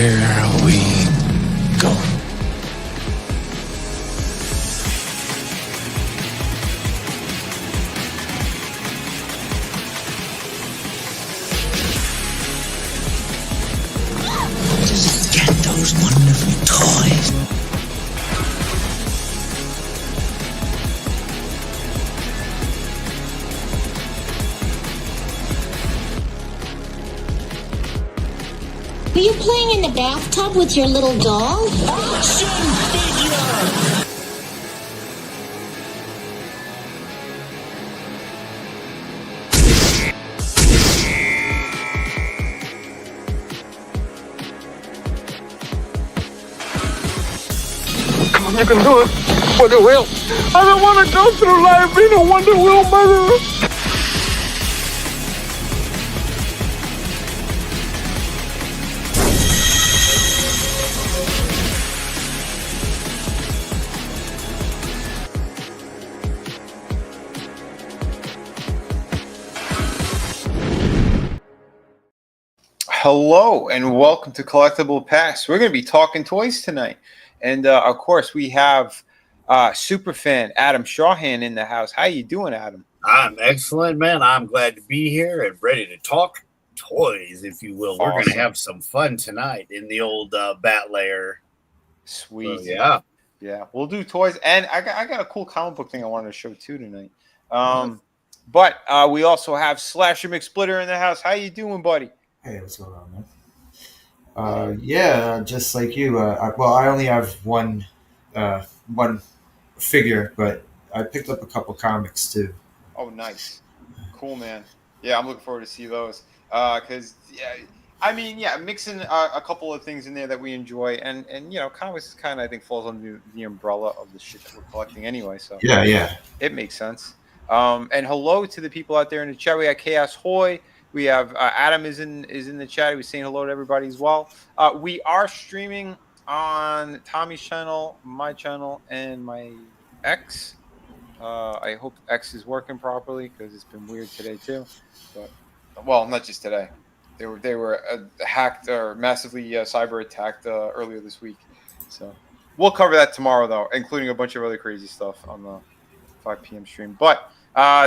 Here we go. Just get those wonderful toys. Are you playing in the bathtub with your little doll? Action figure! Come on, you can do it. Wonder Wheel. I don't want to go through life being a Wonder Wheel mother. Hello and welcome to Collectable Past. We're going to be talking toys tonight, and of course we have superfan Adam Shawhan in the house. How you doing, Adam? I'm excellent, man. I'm glad to be here and ready to talk toys, if you will. We're going to have some fun tonight in the old bat lair. Sweet. So, yeah, we'll do toys, and I got a cool comic book thing I wanted to show too tonight. But we also have Slasher McSplitter in the house. How you doing, buddy? Hey, what's going on, man? Yeah, just like you. I only have one figure, but I picked up a couple comics too. Oh, nice, cool, man. Yeah, I'm looking forward to see those. Because mixing a couple of things in there that we enjoy, and you know, comics kind of I think falls under the umbrella of the shit that we're collecting anyway. So yeah, it makes sense. And hello to the people out there in the chat. We got Chaos Hoy. We have Adam is in the chat. He was saying hello to everybody as well. We are streaming on Tommy's channel, my channel, and my X. I hope X is working properly because it's been weird today too. But well, not just today. They were hacked or massively cyber attacked earlier this week. So we'll cover that tomorrow though, including a bunch of other crazy stuff on the 5 p.m. stream. But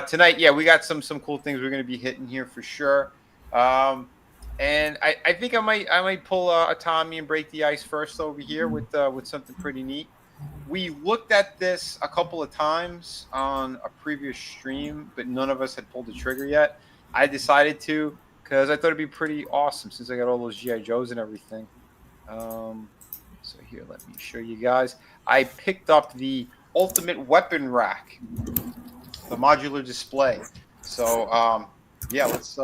tonight, yeah, we got some cool things we're going to be hitting here for sure. And I think I might pull a Tommy and break the ice first over here with something pretty neat. We looked at this a couple of times on a previous stream, but none of us had pulled the trigger yet. I decided to because I thought it'd be pretty awesome since I got all those G.I. Joes and everything. So here, let me show you guys. I picked up the Ultimate Weapon Rack, the modular display. So yeah, let's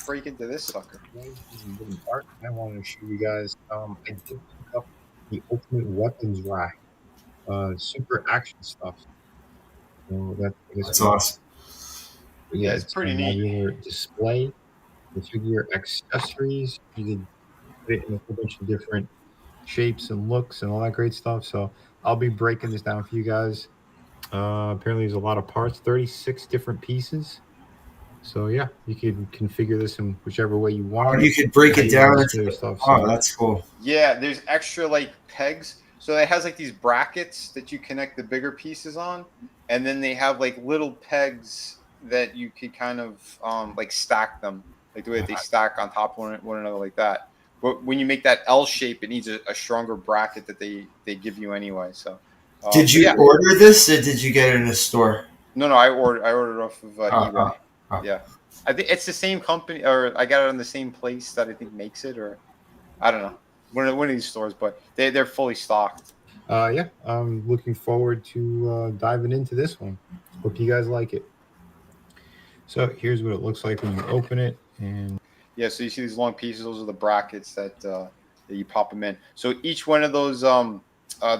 break into this sucker. I wanted to show you guys. I did pick up the Ultimate Weapons Rack, super action stuff. So that's awesome. Yeah, it's pretty neat. Modular display, the figure accessories. You can put it in a whole bunch of different shapes and looks and all that great stuff. So I'll be breaking this down for you guys. Apparently there's a lot of parts, 36 different pieces. So yeah, you can configure this in whichever way you want. You could break it down into stuff. Oh, that's cool. Yeah, there's extra like pegs. So it has like these brackets that you connect the bigger pieces on, and then they have like little pegs that you could kind of like stack them, like the way that they stack on top of one another like that. But when you make that L shape, it needs a stronger bracket that they give you anyway. So did you order this, or did you get it in a store? No, I ordered off of eBay. Yeah, I think it's the same company, or I got it on the same place that I think makes it, or I don't know, one of these stores, but they're fully stocked. Yeah, I'm looking forward to diving into this one. Hope you guys like it. So here's what it looks like when you open it, and yeah, so you see these long pieces; those are the brackets that you pop them in. So each one of those the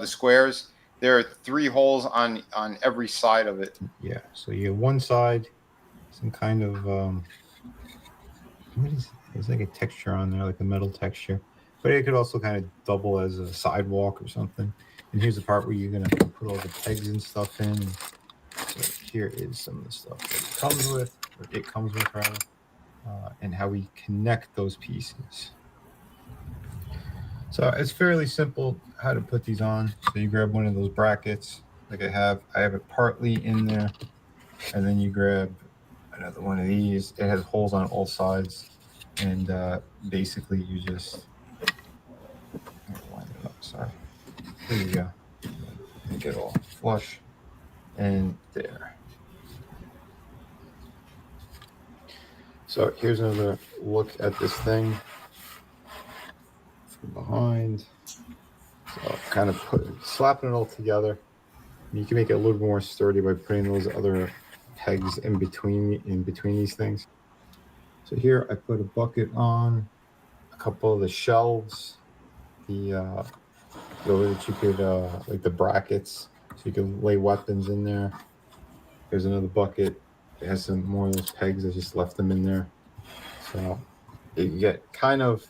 squares, there are 3 holes on every side of it. Yeah, so you have one side. Some kind of there's like a texture on there, like a metal texture, but it could also kind of double as a sidewalk or something. And here's the part where you're gonna put all the pegs and stuff in. So here is some of the stuff that it comes with, rather, and how we connect those pieces. So it's fairly simple how to put these on. So you grab one of those brackets like I have it partly in there, and then you grab another one of these. It has holes on all sides, and basically you just line it up. Sorry, there you go. Make it all flush, and there. So here's another look at this thing from behind. So kind of slapping it all together. You can make it a little more sturdy by putting those other pegs in between these things. So here I put a bucket on, a couple of the shelves, the way that you could like the brackets, so you can lay weapons in there. There's another bucket. It has some more of those pegs. I just left them in there. So you get kind of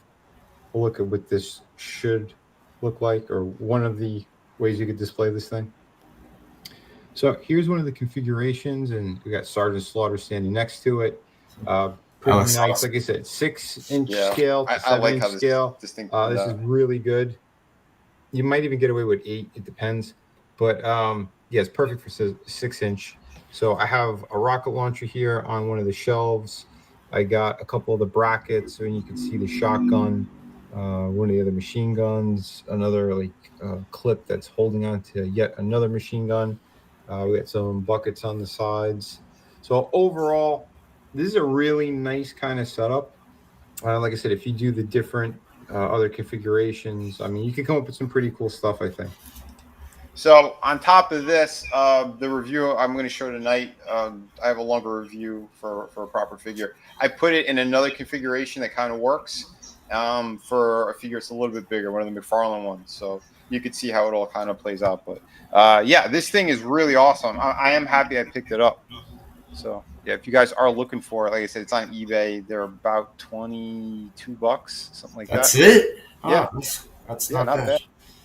a look at what this should look like, or one of the ways you could display this thing. So here's one of the configurations, and we got Sergeant Slaughter standing next to it. Pretty nice, awesome. Like I said, 6-inch scale to 7-inch scale. This is really good. You might even get away with 8. It depends, but yeah, it's perfect for 6-inch. So I have a rocket launcher here on one of the shelves. I got a couple of the brackets, and you can see the shotgun, one of the other machine guns, another clip that's holding on to yet another machine gun. We got some buckets on the sides. So overall, this is a really nice kind of setup. Like I said, if you do the different other configurations, I mean, you can come up with some pretty cool stuff, I think. So on top of this, the review I'm going to show tonight, I have a longer review for a proper figure. I put it in another configuration that kind of works for a figure that's a little bit bigger, one of the McFarlane ones. So you could see how it all kind of plays out. But yeah, this thing is really awesome. I am happy I picked it up. So yeah, if you guys are looking for it, like I said, it's on eBay. They're about $22, something like that. That's it? Yeah, that's not bad. bad.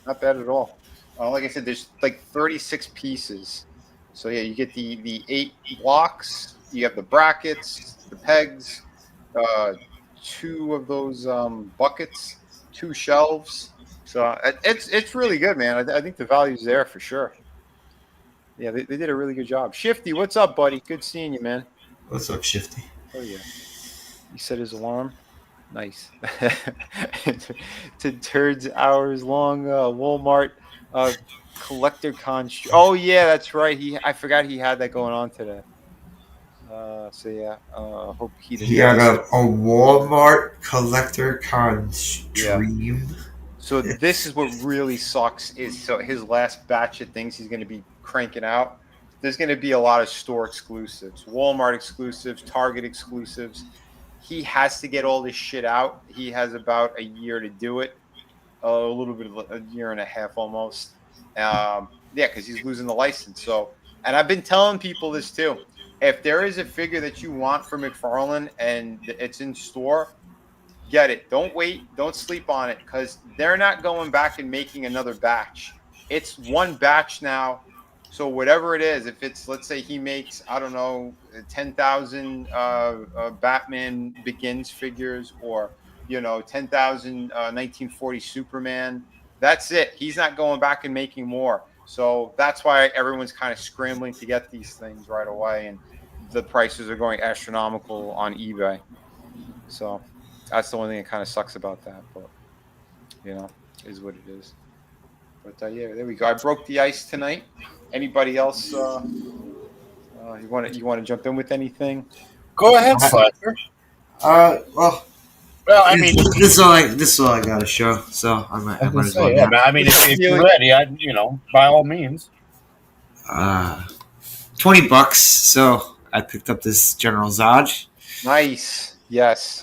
Not bad at all. Like I said, there's like 36 pieces. So yeah, you get the 8 blocks. You have the brackets, the pegs, 2 of those buckets, 2 shelves. So it's really good, man. I think the value's there for sure. Yeah, they did a really good job. Shifty, what's up, buddy? Good seeing you, man. What's up, Shifty? Oh yeah. He set his alarm. Nice. To Turds Hours Long Walmart collector con. Oh yeah, that's right. I forgot he had that going on today. So yeah, hope he didn't. He had a Walmart collector con stream. Yeah. So this is what really sucks is so his last batch of things he's going to be cranking out. There's going to be a lot of store exclusives, Walmart exclusives, Target exclusives. He has to get all this shit out. He has about a year to do it, a little bit of a year and a half almost. Yeah, because he's losing the license. So, and I've been telling people this too. If there is a figure that you want from McFarlane and it's in store, get it. Don't wait. Don't sleep on it because they're not going back and making another batch. It's one batch now. So whatever it is, if it's, let's say he makes, I don't know, 10,000 Batman Begins figures or, 10,000 1940 Superman, that's it. He's not going back and making more. So that's why everyone's kind of scrambling to get these things right away. And the prices are going astronomical on eBay. So that's the one thing that kind of sucks about that. But, is what it is. But yeah, there we go. I broke the ice tonight. Anybody else? You want to jump in with anything? Go ahead, Slasher. Well, I mean, this is all I got to show. So I might as well. Yeah, I mean, if you're ready, by all means. $20. So I picked up this General Zod. Nice. Yes.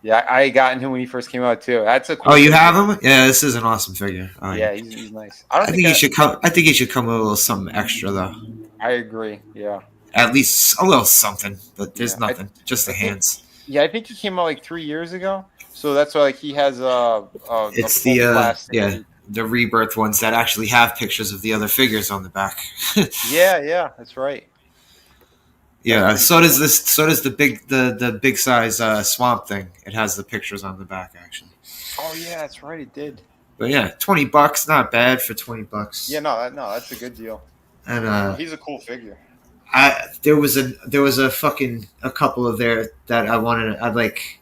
Yeah, I got him when he first came out too. That's a cool. Oh, you have him? Yeah, this is an awesome figure. Yeah, he's nice. I think he should come. I think he should come with a little something extra, though. I agree. Yeah. At least a little something, but there's nothing. Just the hands. Yeah, I think he came out like 3 years ago. So that's why he has it's the the rebirth ones that actually have pictures of the other figures on the back. yeah, that's right. Yeah, so does this. So does the big size Swamp Thing. It has the pictures on the back actually. Oh yeah, that's right. It did. But yeah, $20, not bad for $20. Yeah, that's a good deal. And He's a cool figure. there was a fucking a couple of there that I wanted. I'd like.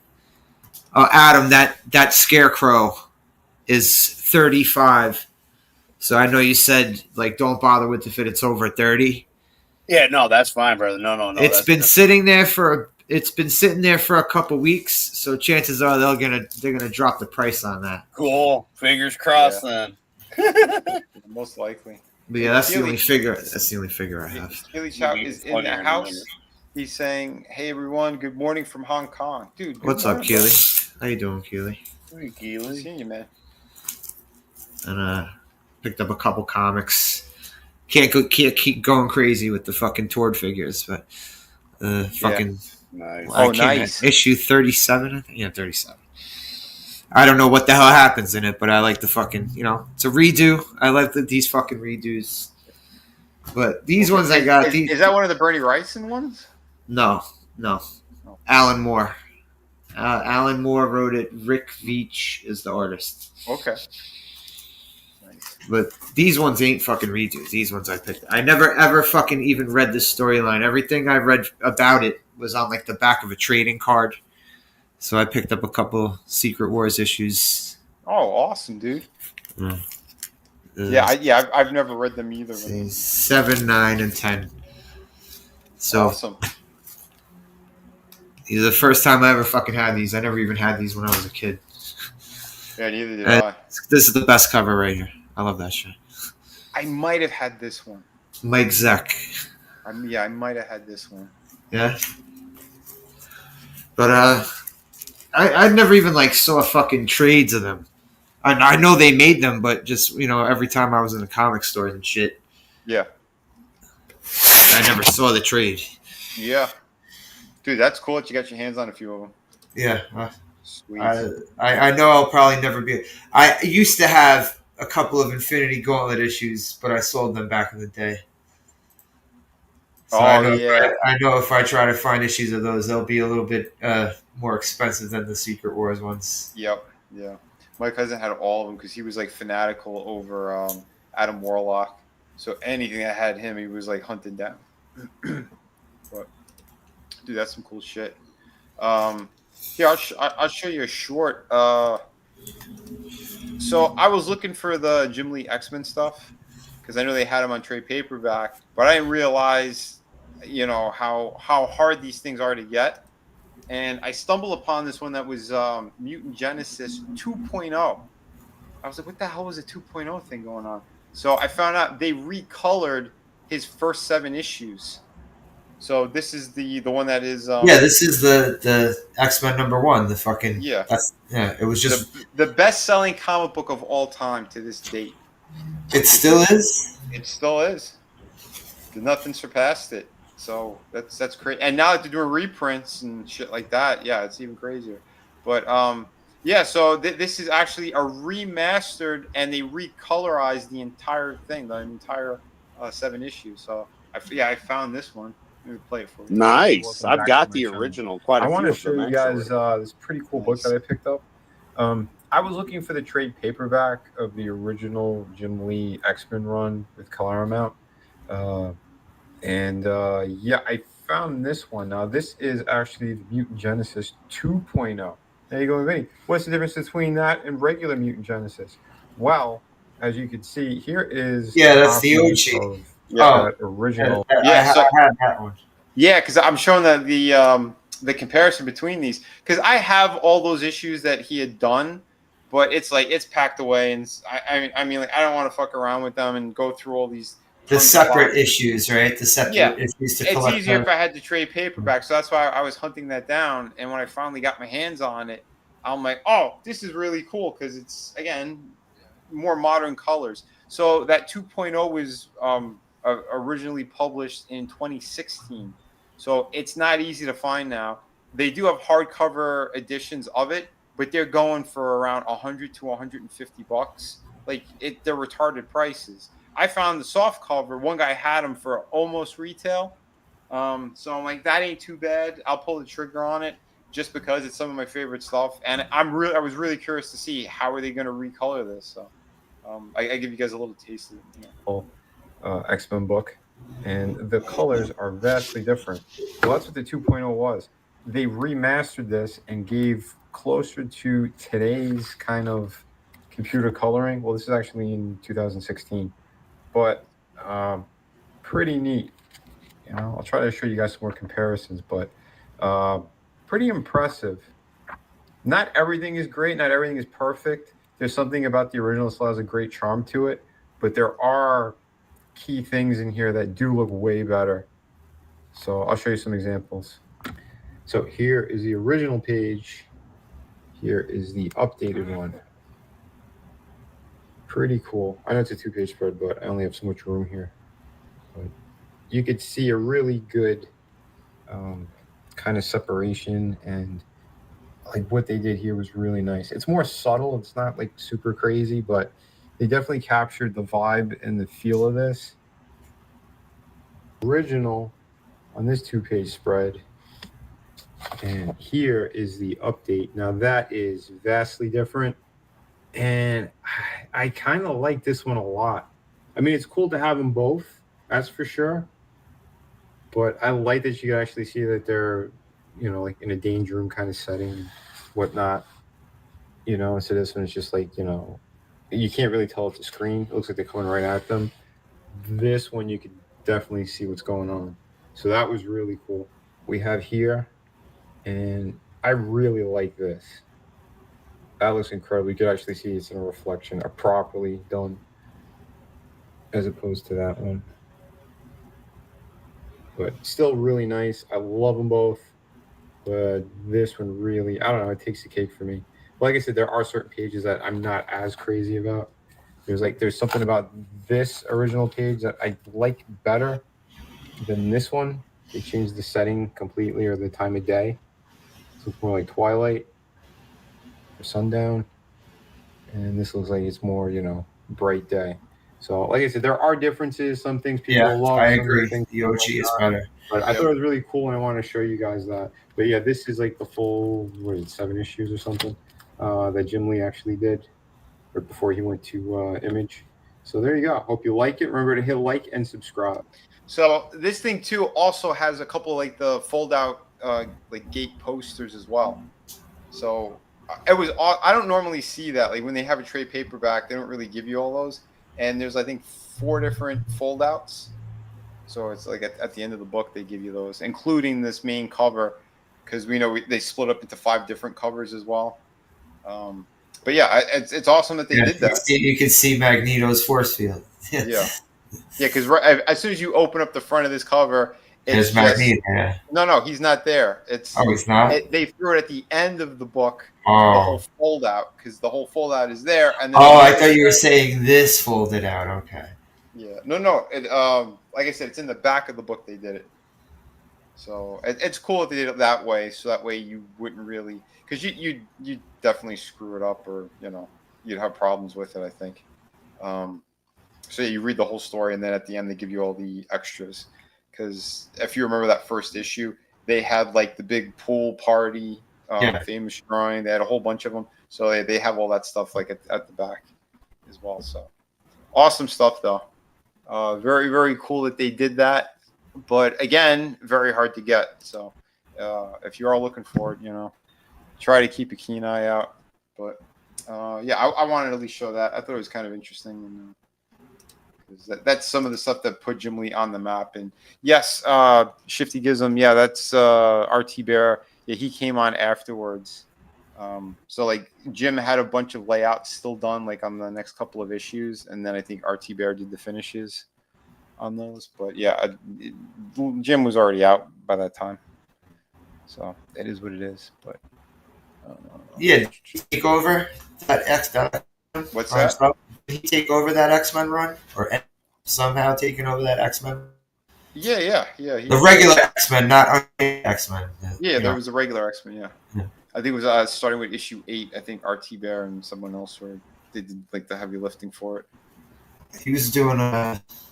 Adam, that scarecrow is 35. So I know you said like don't bother with it if it's over 30. Yeah, no, that's fine, brother. No. It's been sitting there for a couple weeks, so chances are they're gonna drop the price on that. Cool. Fingers crossed then. Most likely. But yeah, that's the only figure I have. Keely Chow is in the house. He's saying, "Hey everyone, good morning from Hong Kong, dude." What's up, Keely? How you doing, Keely? Hey, Keely. Seeing you, man. And picked up a couple comics. Can't keep going crazy with the fucking Tord figures, but fucking Nice. Nice. Issue 37, I think. Yeah, 37. I don't know what the hell happens in it, but I like the fucking, it's a redo. I like these fucking redos. But these ones I got. Is that one of the Bernie Wrightson ones? No. Alan Moore. Alan Moore wrote it. Rick Veitch is the artist. Okay. But these ones ain't fucking redos. These ones I picked. I never ever fucking even read this storyline. Everything I read about it was on like the back of a trading card. So I picked up a couple Secret Wars issues. Oh, awesome, dude. I've never read them either. 7, 9, and 10. So awesome. These are the first time I ever fucking had these. I never even had these when I was a kid. Yeah, neither did I. This is the best cover right here. I love that shit. I might have had this one. Mike Zeck. I might have had this one. Yeah. But I never even like saw fucking trades of them. I know they made them, but just every time I was in the comic stores and shit. Yeah. I never saw the trade. Yeah. Dude, that's cool that you got your hands on a few of them. Yeah. Sweet. I know I'll probably never be. I used to have a couple of Infinity Gauntlet issues, but I sold them back in the day. So I know if I try to find issues of those, they'll be a little bit more expensive than the Secret Wars ones. Yep. Yeah. My cousin had all of them because he was like fanatical over Adam Warlock. So anything that had him, he was like hunting down. But dude, that's some cool shit. Here, I'll show you a short. So I was looking for the Jim Lee X-Men stuff because I know they had them on trade paperback, but I didn't realize, how hard these things are to get. And I stumbled upon this one that was Mutant Genesis 2.0. I was like, what the hell was a 2.0 thing going on? So I found out they recolored his first 7 issues. So this is the one that is this is the X-Men #1, the fucking it was just the best-selling comic book of all time to this date. It still is? It still is. Nothing surpassed it. So that's great. And now that they're doing reprints and shit like that, yeah, it's even crazier. But so this is actually a remastered, and they recolorized the entire thing, the entire 7 issues. So I found this one. Let me play it for you. Nice. I've got the original. I want to show you guys this pretty cool book that I picked up. I was looking for the trade paperback of the original Jim Lee X-Men run with color amount. I found this one. Now, this is actually the Mutant Genesis 2.0. There you go, Vinnie. What's the difference between that and regular Mutant Genesis? Well, as you can see, here is that's the OG. That original. I had that one. Yeah, because I'm showing the comparison between these, because I have all those issues that he had done, but it's like it's packed away, and I mean, like I don't want to fuck around with them and go through all these. The separate issues, right? The separate issues to collect. It's easier if I had to trade paperback, so that's why I was hunting that down. And when I finally got my hands on it, I'm like, oh, this is really cool because it's again more modern colors. So that 2.0 was originally published in 2016, so it's not easy to find now. They do have hardcover editions of it, but they're going for around $100 to $150. Like they're retarded prices. I found the soft cover. One guy had them for almost retail. So I'm like, that ain't too bad. I'll pull the trigger on it. just because it's some of my favorite stuff, and I was really curious to see how are they going to recolor this. So I give you guys a little taste of it. X-Men book, and the colors are vastly different. Well, that's what the 2.0 was. They remastered this and gave closer to today's kind of computer coloring. Well, this is actually in 2016, but pretty neat. You know, I'll try to show you guys some more comparisons, but pretty impressive. Not everything is great. Not everything is perfect. There's something about the original still has a great charm to it, but there are key things in here that do look way better. So I'll show you some examples. So here is the original page. Here is the updated one. Pretty cool. I know it's a 2-page spread, but I only have so much room here. But you could see a really good kind of separation, and like what they did here was really nice. It's more subtle. It's not like super crazy, but they definitely captured the vibe and the feel of this. Original on this 2-page spread, and here is the update. Now that is vastly different, and I kind of like this one a lot. I mean, it's cool to have them both, that's for sure, but I like that you can actually see that they're, you know, like in a danger room kind of setting and whatnot, you know. So this one is just like, you know, you can't really tell it's a screen. It looks like they're coming right at them. This one you can definitely see what's going on. So that was really cool. We have here, and I really like this. That looks incredible. You could actually see it's in a reflection, a properly done, as opposed to that one. But still really nice. I love them both. But this one really, I don't know, it takes the cake for me. Like I said, there are certain pages that I'm not as crazy about. There's something about this original page that I like better than this one. They changed the setting completely, or the time of day. So it's more like twilight or sundown. And this looks like it's more, you know, bright day. So like I said, there are differences. Some things people love. I some agree. Things The OG is better. But I thought it was really cool, and I want to show you guys that. But yeah, this is like the full, what is it, 7 issues or something that Jim Lee actually did right before he went to Image. So there you go. Hope you like it. Remember to hit like and subscribe. So this thing too also has a couple like the fold out like gate posters as well. So it was, I don't normally see that. Like when they have a trade paperback, they don't really give you all those. And there's, I think, 4 different fold outs. So it's like at the end of the book, they give you those, including this main cover, because we know they split up into 5 different covers as well. But yeah, it's awesome that they did that. You can see Magneto's force field. Yeah, because as soon as you open up the front of this cover, it's Magneto. Yeah. No, he's not there. He's not. They threw it at the end of the book. The whole fold out, because the whole fold out is there. And then I thought you were saying this folded out. Okay. Yeah, no. Like I said, it's in the back of the book. They did it. So it's cool that they did it that way. So that way you wouldn't really, because you definitely screw it up, or you know, you'd have problems with it, I think. So you read the whole story, and then at the end they give you all the extras. Because if you remember that first issue, they had like the big pool party, famous drawing. They had a whole bunch of them. So they have all that stuff like at the back as well. So awesome stuff though. Very, very cool that they did that. But again, very hard to get. So if you are looking for it, you know, try to keep a keen eye out. But yeah, I wanted to at least show that. I thought it was kind of interesting. And, that's some of the stuff that put Jim Lee on the map. And yes, Shifty Gizm, yeah, that's RT Bear. Yeah, he came on afterwards. So like Jim had a bunch of layouts still done like on the next couple of issues, and then I think RT Bear did the finishes on those. But yeah, Jim was already out by that time, so it is what it is. But yeah, did he take over that X-Men? What's that? Did he take over that X-Men run, or somehow taking over that X-Men? Yeah. The regular X-Men, not X-Men. Yeah, there was a regular X-Men. Yeah. I think it was starting with issue 8. I think RT Bear and someone else they did like the heavy lifting for it. He was doing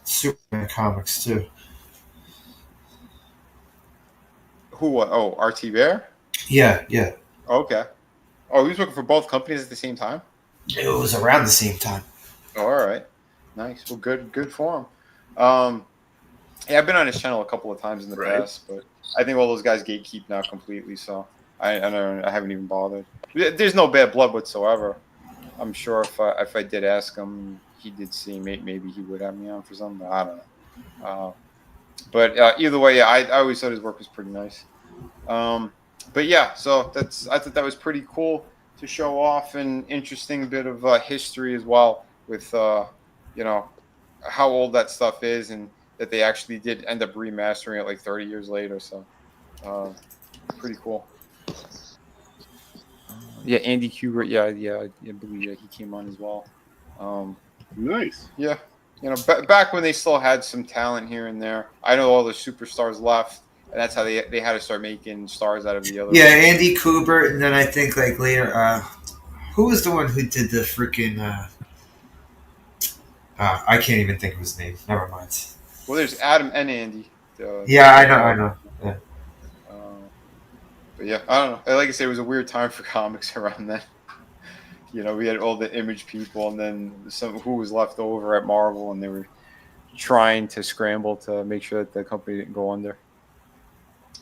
Superman comics too. Who? Oh, RT Bear. Yeah, yeah. Okay. Oh, he was working for both companies at the same time? It was around the same time. Oh, all right. Nice. Well, good for him. Yeah, I've been on his channel a couple of times in the past, but I think all those guys gatekeep now completely, so I haven't even bothered. There's no bad blood whatsoever. I'm sure if I did ask him, he did see maybe he would have me on for something. But I don't know. But either way, yeah, I always thought his work was pretty nice. But yeah, so I thought that was pretty cool to show off an interesting bit of history as well with you know how old that stuff is and that they actually did end up remastering it like 30 years later. So pretty cool. Yeah, Andy Kubert. Yeah, I believe he came on as well. Nice. Yeah, back when they still had some talent here and there. I know all the superstars left, and that's how they had to start making stars out of the other. Yeah, Andy Kubert, and then I think like later, who was the one who did the freaking? I can't even think of his name. Never mind. Well, there's Adam and Andy. Yeah, I know. Yeah. But yeah, I don't know. Like I said, it was a weird time for comics around then. We had all the Image people, and then some who was left over at Marvel, and they were trying to scramble to make sure that the company didn't go under.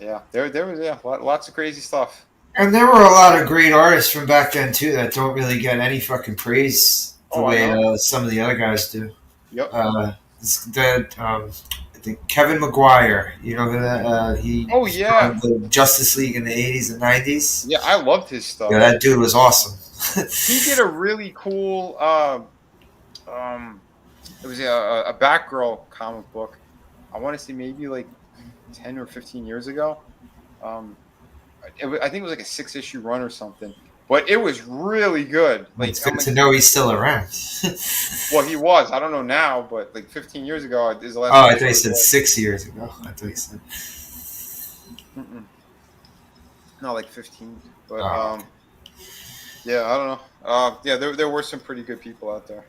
Yeah, there was lots of crazy stuff. And there were a lot of great artists from back then too that don't really get any fucking praise the way some of the other guys do. Yep. I think Kevin Maguire, you know who that? He from the Justice League in the 80s and 90s. Yeah, I loved his stuff. Yeah, that dude was awesome. He did a really cool it was a Batgirl comic book. I want to say maybe like 10 or 15 years ago. I think it was like a 6-issue run or something. But it was really good. Like, it's good to know he's still around. Well, he was. I don't know now, but like 15 years ago is the last. Oh, I thought you said 6 years ago. I thought you said. No, like 15. But yeah, I don't know. Yeah, there were some pretty good people out there.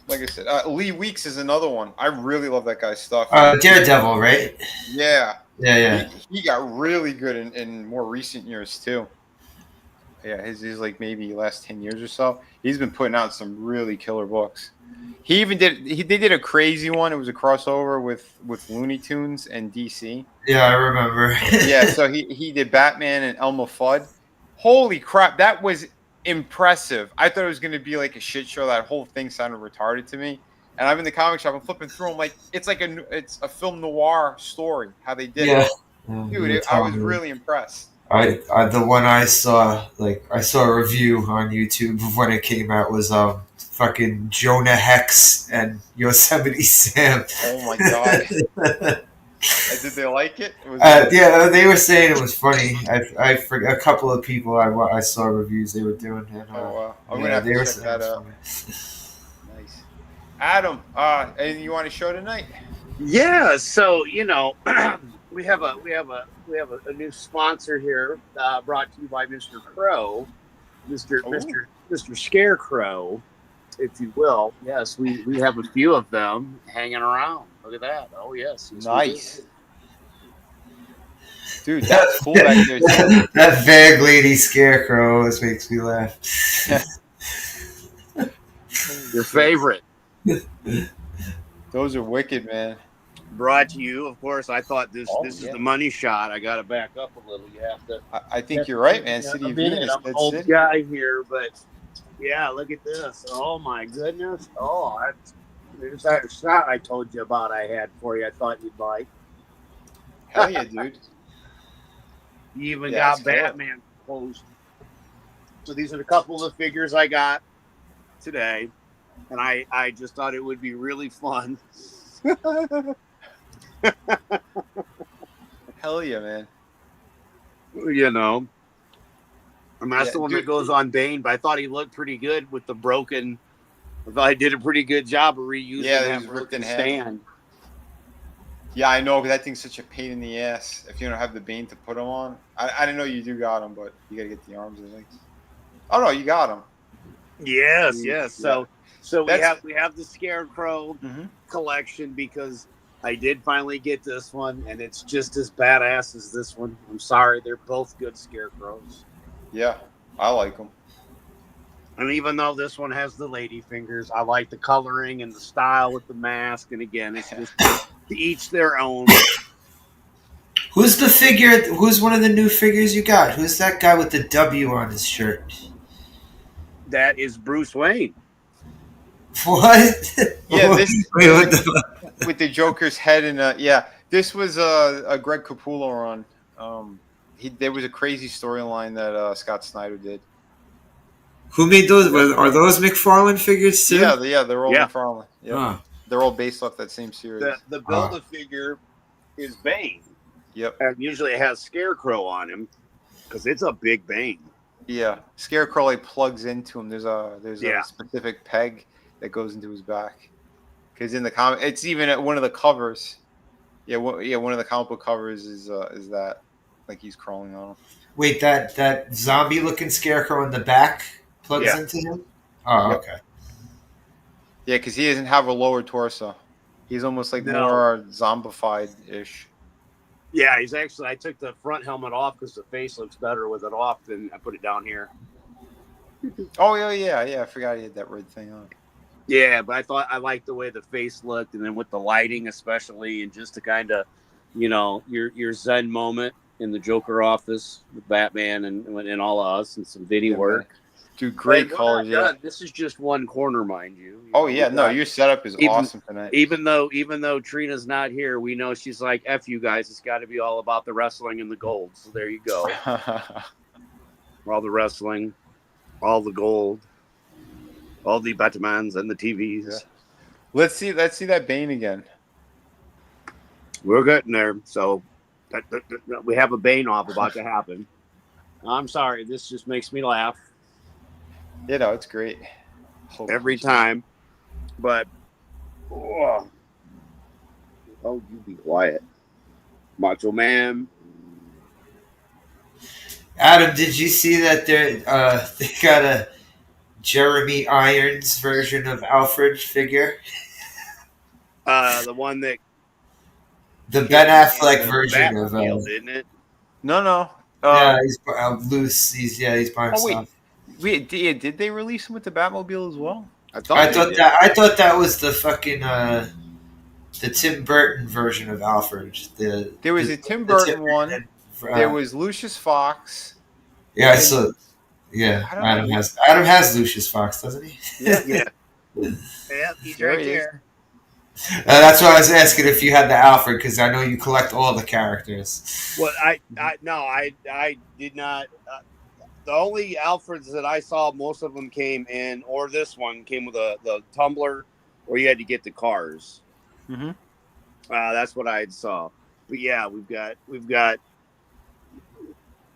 Like I said, Lee Weeks is another one. I really love that guy's stuff. Daredevil, right? Yeah. Yeah. He got really good in more recent years too. Yeah, his like maybe last 10 years or so. He's been putting out some really killer books. They did a crazy one. It was a crossover with Looney Tunes and DC. Yeah, I remember. Yeah, so he did Batman and Elmer Fudd. Holy crap, that was impressive. I thought it was going to be like a shit show. That whole thing sounded retarded to me. And I'm in the comic shop. I'm flipping through. I'm like, it's a film noir story. How they did it, dude. I was really impressed. The one I saw a review on YouTube of when it came out was fucking Jonah Hex and Yosemite Sam. Oh my god. Did they like it? Yeah, they were saying it was funny. I forgot a couple of people I saw reviews they were doing. And, wow. I'm gonna have to check that out. Nice. Adam, anything you want to show tonight? Yeah, so we have a new sponsor here, brought to you by Mr. Crow, Mr. Scarecrow, if you will. Yes, we have a few of them hanging around. Look at that. Oh yes, nice. Dude, that's cool back there too. That vague lady Scarecrow always makes me laugh. Your favorite. Those are wicked, man. Brought to you, of course. I thought this is the money shot. I got to back up a little. You have to. I think you're right, man. City of Venus. I'm an old guy here, but yeah, look at this. Oh my goodness. Oh, there's that shot I told you about. I had for you. I thought you'd like. Hell yeah, dude. You even got Batman posed. So these are a couple of the figures I got today, and I just thought it would be really fun. Hell yeah, man. And that's the one that goes on Bane, but I thought he looked pretty good with the broken. I thought I did a pretty good job of reusing that broken stand. Yeah, I know, but that thing's such a pain in the ass if you don't have the Bane to put them on. I didn't know you do got them, but you got to get the arms, I think. Oh, no, you got them. Yes. So we have the Scarecrow collection because I did finally get this one, and it's just as badass as this one. I'm sorry, they're both good scarecrows. Yeah, I like them. And even though this one has the lady fingers, I like the coloring and the style with the mask. And again, it's just to each their own. Who's the figure? Who's one of the new figures you got? Who's that guy with the W on his shirt? That is Bruce Wayne. What? Yeah, this Wait, what the? with the Joker's head and this was a Greg Capullo run. There was a crazy storyline that Scott Snyder did. Who made those? Are those McFarlane figures too? Yeah, they're all McFarlane. Yeah, Huh. they're all based off that same series. The Build-A-Figure is Bane. Yep. And usually it has Scarecrow on him because it's a big Bane. Yeah, Scarecrow like plugs into him. There's a specific peg that goes into his back. Because in the comic, it's even at one of the covers. Yeah, one of the comic book covers is that like he's crawling on him. Wait, that zombie looking scarecrow in the back plugs into him? Oh, Yep. okay. Yeah, because he doesn't have a lower torso. He's almost like more zombified-ish. Yeah, he's actually. I took the front helmet off because the face looks better with it off than I put it down here. Oh yeah. I forgot he had that red thing on. Yeah, but I liked the way the face looked, and then with the lighting especially, and just to kind of, your Zen moment in the Joker office with Batman and all of us and some Vinnie work. Dude, great colors. Yeah, this is just one corner, mind you. Your setup is awesome tonight. Even though Trina's not here, we know she's like, F you guys, it's got to be all about the wrestling and the gold. So there you go. All the wrestling, all the gold, all the Batmans and the TVs. Yeah. Let's see that Bane again. We're getting there. So we have a Bane off about to happen. I'm sorry, this just makes me laugh. It's great. Every time. But you be quiet. Macho Man. Adam, did you see that they got a Jeremy Irons version of Alfred figure? The one that the Ben Affleck version of didn't it? No. Yeah, he's loose. He's by himself. Did they release him with the Batmobile as well? I thought that was the fucking the Tim Burton version of Alfred. There was a Tim Burton one. There was Lucius Fox. Yeah, Adam has Lucius Fox, doesn't he? Yeah, he's right there. That's why I was asking if you had the Alfred, because I know you collect all the characters. Well, I did not. The only Alfreds that I saw, most of them came in, or this one came with the tumbler, or you had to get the cars. Mm-hmm. That's what I saw. But yeah, we've got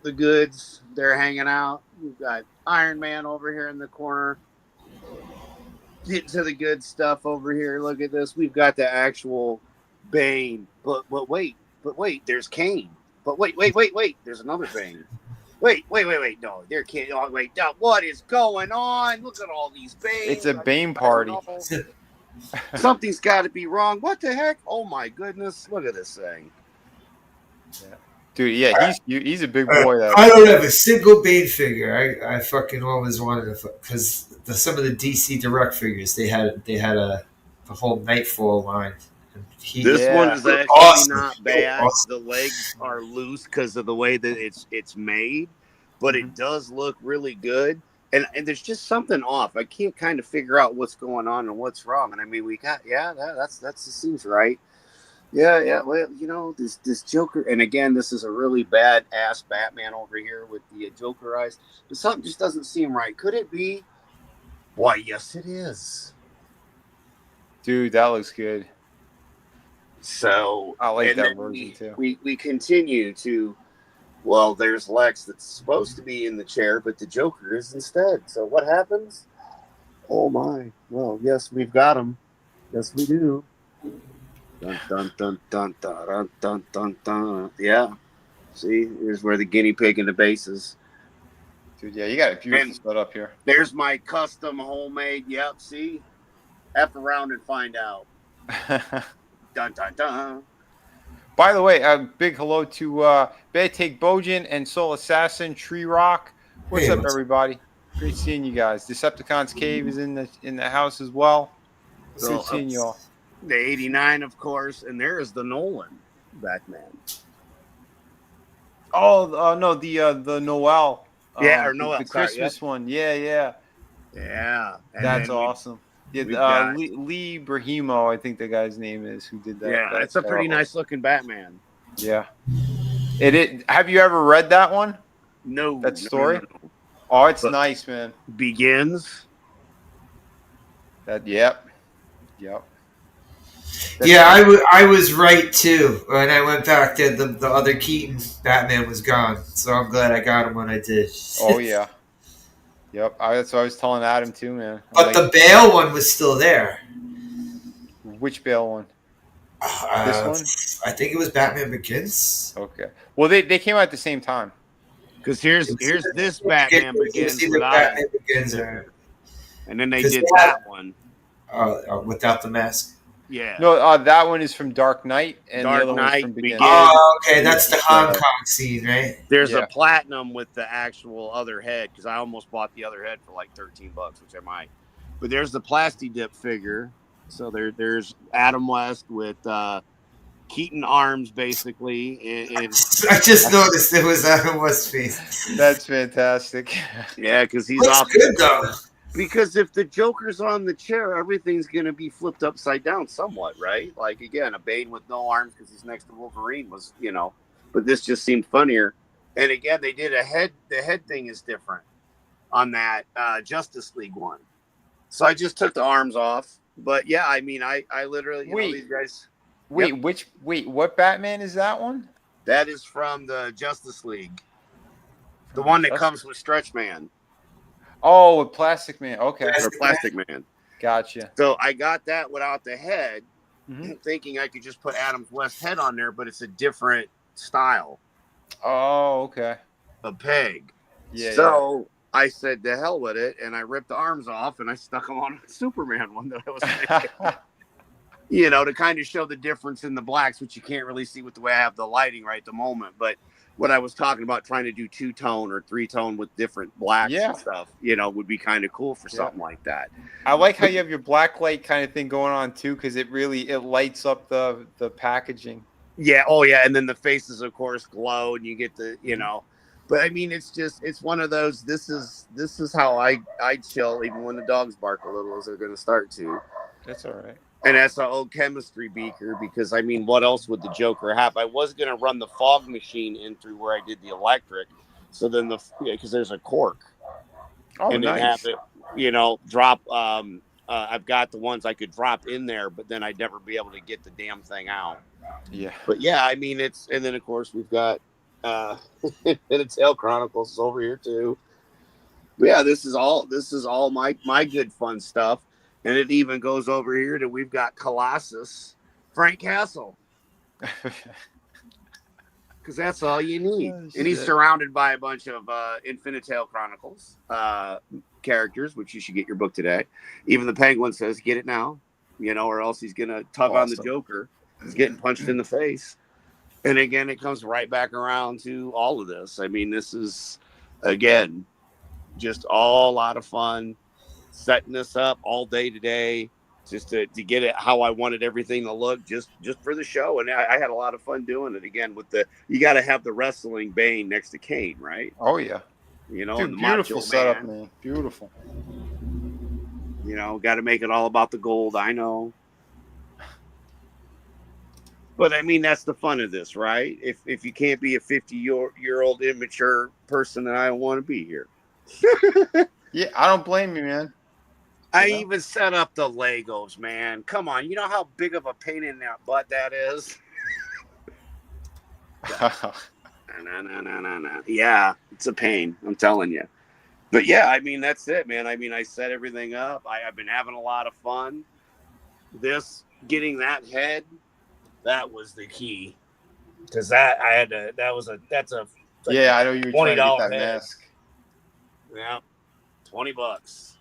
the goods. They're hanging out. We've got Iron Man over here in the corner. Get to the good stuff over here. Look at this. We've got the actual Bane. But wait. There's Kane. But wait. There's another Bane. Wait. No, there can't. Oh, wait. What is going on? Look at all these Banes. It's a Bane party. Something's got to be wrong. What the heck? Oh my goodness! Look at this thing. Yeah. Dude, yeah, he's a big boy. I don't have a single Bane figure. I fucking always wanted to, because some of the DC Direct figures they had the whole Nightfall line. This one is actually not bad. The legs are loose because of the way that it's made, but it does look really good. And there's just something off. I can't kind of figure out what's going on and what's wrong. And I mean, that seems right. Yeah. Well, this Joker, and again, this is a really bad ass Batman over here with the Joker eyes. But something just doesn't seem right. Could it be? Why, yes, it is. Dude, that looks good. So I like that version too. We continue to. Well, there's Lex that's supposed to be in the chair, but the Joker is instead. So what happens? Oh my! Well, yes, we've got him. Yes, we do. Dun dun dun dun dun dun dun dun. Yeah. See, here's where the guinea pig and the base is. Dude, yeah, you got a beautiful setup here. There's my custom homemade. Yep. See, F around and find out. Dun dun dun. By the way, a big hello to Bad Take Bojan and Soul Assassin Tree Rock. What's Hey, up, everybody? Great seeing you guys. Decepticons Cave is in the house as well. So Great seeing you all. the 89, of course, and there is the Nolan Batman. Oh no, the Noel. Yeah, or Noel. The Sorry, Christmas one. Yeah. yeah. And That's then awesome. Yeah, we've got Lee Brahimo, I think the guy's name is, who did that. yeah, it's a pretty artwork. nice looking Batman. Yeah. It. Have you ever read that one? No, That story? no. Oh, it's But nice, man. Begins. That. Yep. That's yeah, nice. I was right too. When I went back there, the other Keaton Batman was gone. So I'm glad I got him when I did. Oh yeah. Yep. That's what I was telling Adam too, man. But the Bale one was still there. Which Bale one? This one? I think it was Batman Begins. Okay. Well, they came out at the same time. Because here's this Batman Begins without Batman it. Begins, and then they did that one. Without the mask. Yeah. No, that one is from Dark Knight, and Dark the other Knight one's from Begins. Oh, okay, that's the Hong Kong scene, right? There's a platinum with the actual other head, because I almost bought the other head for like $13, which I might. But there's the Plasti Dip figure. So there's Adam West with Keaton arms, basically. I just noticed it was Adam West's face. That's fantastic. Yeah, because he's Looks off. good though. Because if the Joker's on the chair, everything's going to be flipped upside down somewhat, right? Like, again, a Bane with no arms because he's next to Wolverine was, but this just seemed funnier. And again, they did the head thing is different on that Justice League one. So I just took the arms off. But yeah, I mean, I literally, these guys. What Batman is that one? That is from the Justice League. The one that comes with Stretch Man. Oh, with Plastic Man. Okay. Or Plastic Man. Gotcha. So I got that without the head, thinking I could just put Adam West's head on there, but it's a different style. Oh, okay. A peg. Yeah. So I said, to hell with it, and I ripped the arms off, and I stuck them on a Superman one that I was making. To kind of show the difference in the blacks, which you can't really see with the way I have the lighting right at the moment. But what I was talking about, trying to do 2-tone or 3-tone with different blacks and stuff, would be kind of cool for something like that. I like how you have your black light kind of thing going on too, because it lights up the packaging. Yeah. Oh yeah. And then the faces, of course, glow, and you get the, But I mean, it's one of those. This is how I chill, even when the dogs bark a little, as they're going to start to. That's all right. And that's an old chemistry beaker, because I mean, what else would the Joker have? I was going to run the fog machine in through where I did the electric, so then because there's a cork, and then have it, drop. I've got the ones I could drop in there, but then I'd never be able to get the damn thing out. Yeah. But yeah, I mean, and then of course we've got Tail Chronicles over here too. But yeah, this is all my good fun stuff. And it even goes over here that we've got Colossus, Frank Castle. Because that's all you need. And he's surrounded by a bunch of Tail Chronicles characters, which you should get your book today. Even the Penguin says, get it now, or else he's going to tug on the Joker. He's getting punched in the face. And again, it comes right back around to all of this. I mean, this is, again, just all a lot of fun. Setting this up all day today, just to get it how I wanted everything to look, just for the show. And I had a lot of fun doing it. Again, with you got to have the wrestling Bane next to Kane, right? Oh yeah, Dude, and the beautiful setup, man. Beautiful. Got to make it all about the gold. I know, but I mean, that's the fun of this, right? If you can't be a 50-year-old immature person, then I don't want to be here. Yeah, I don't blame you, man. I even set up the Legos, man. Come on, you know how big of a pain in that butt that is? No. Yeah, it's a pain, I'm telling you. But yeah, I mean, that's it, man. I mean, I set everything up. I've been having a lot of fun. Getting that head, that was the key. Because that's I know you were trying to get that mask. Yeah, $20.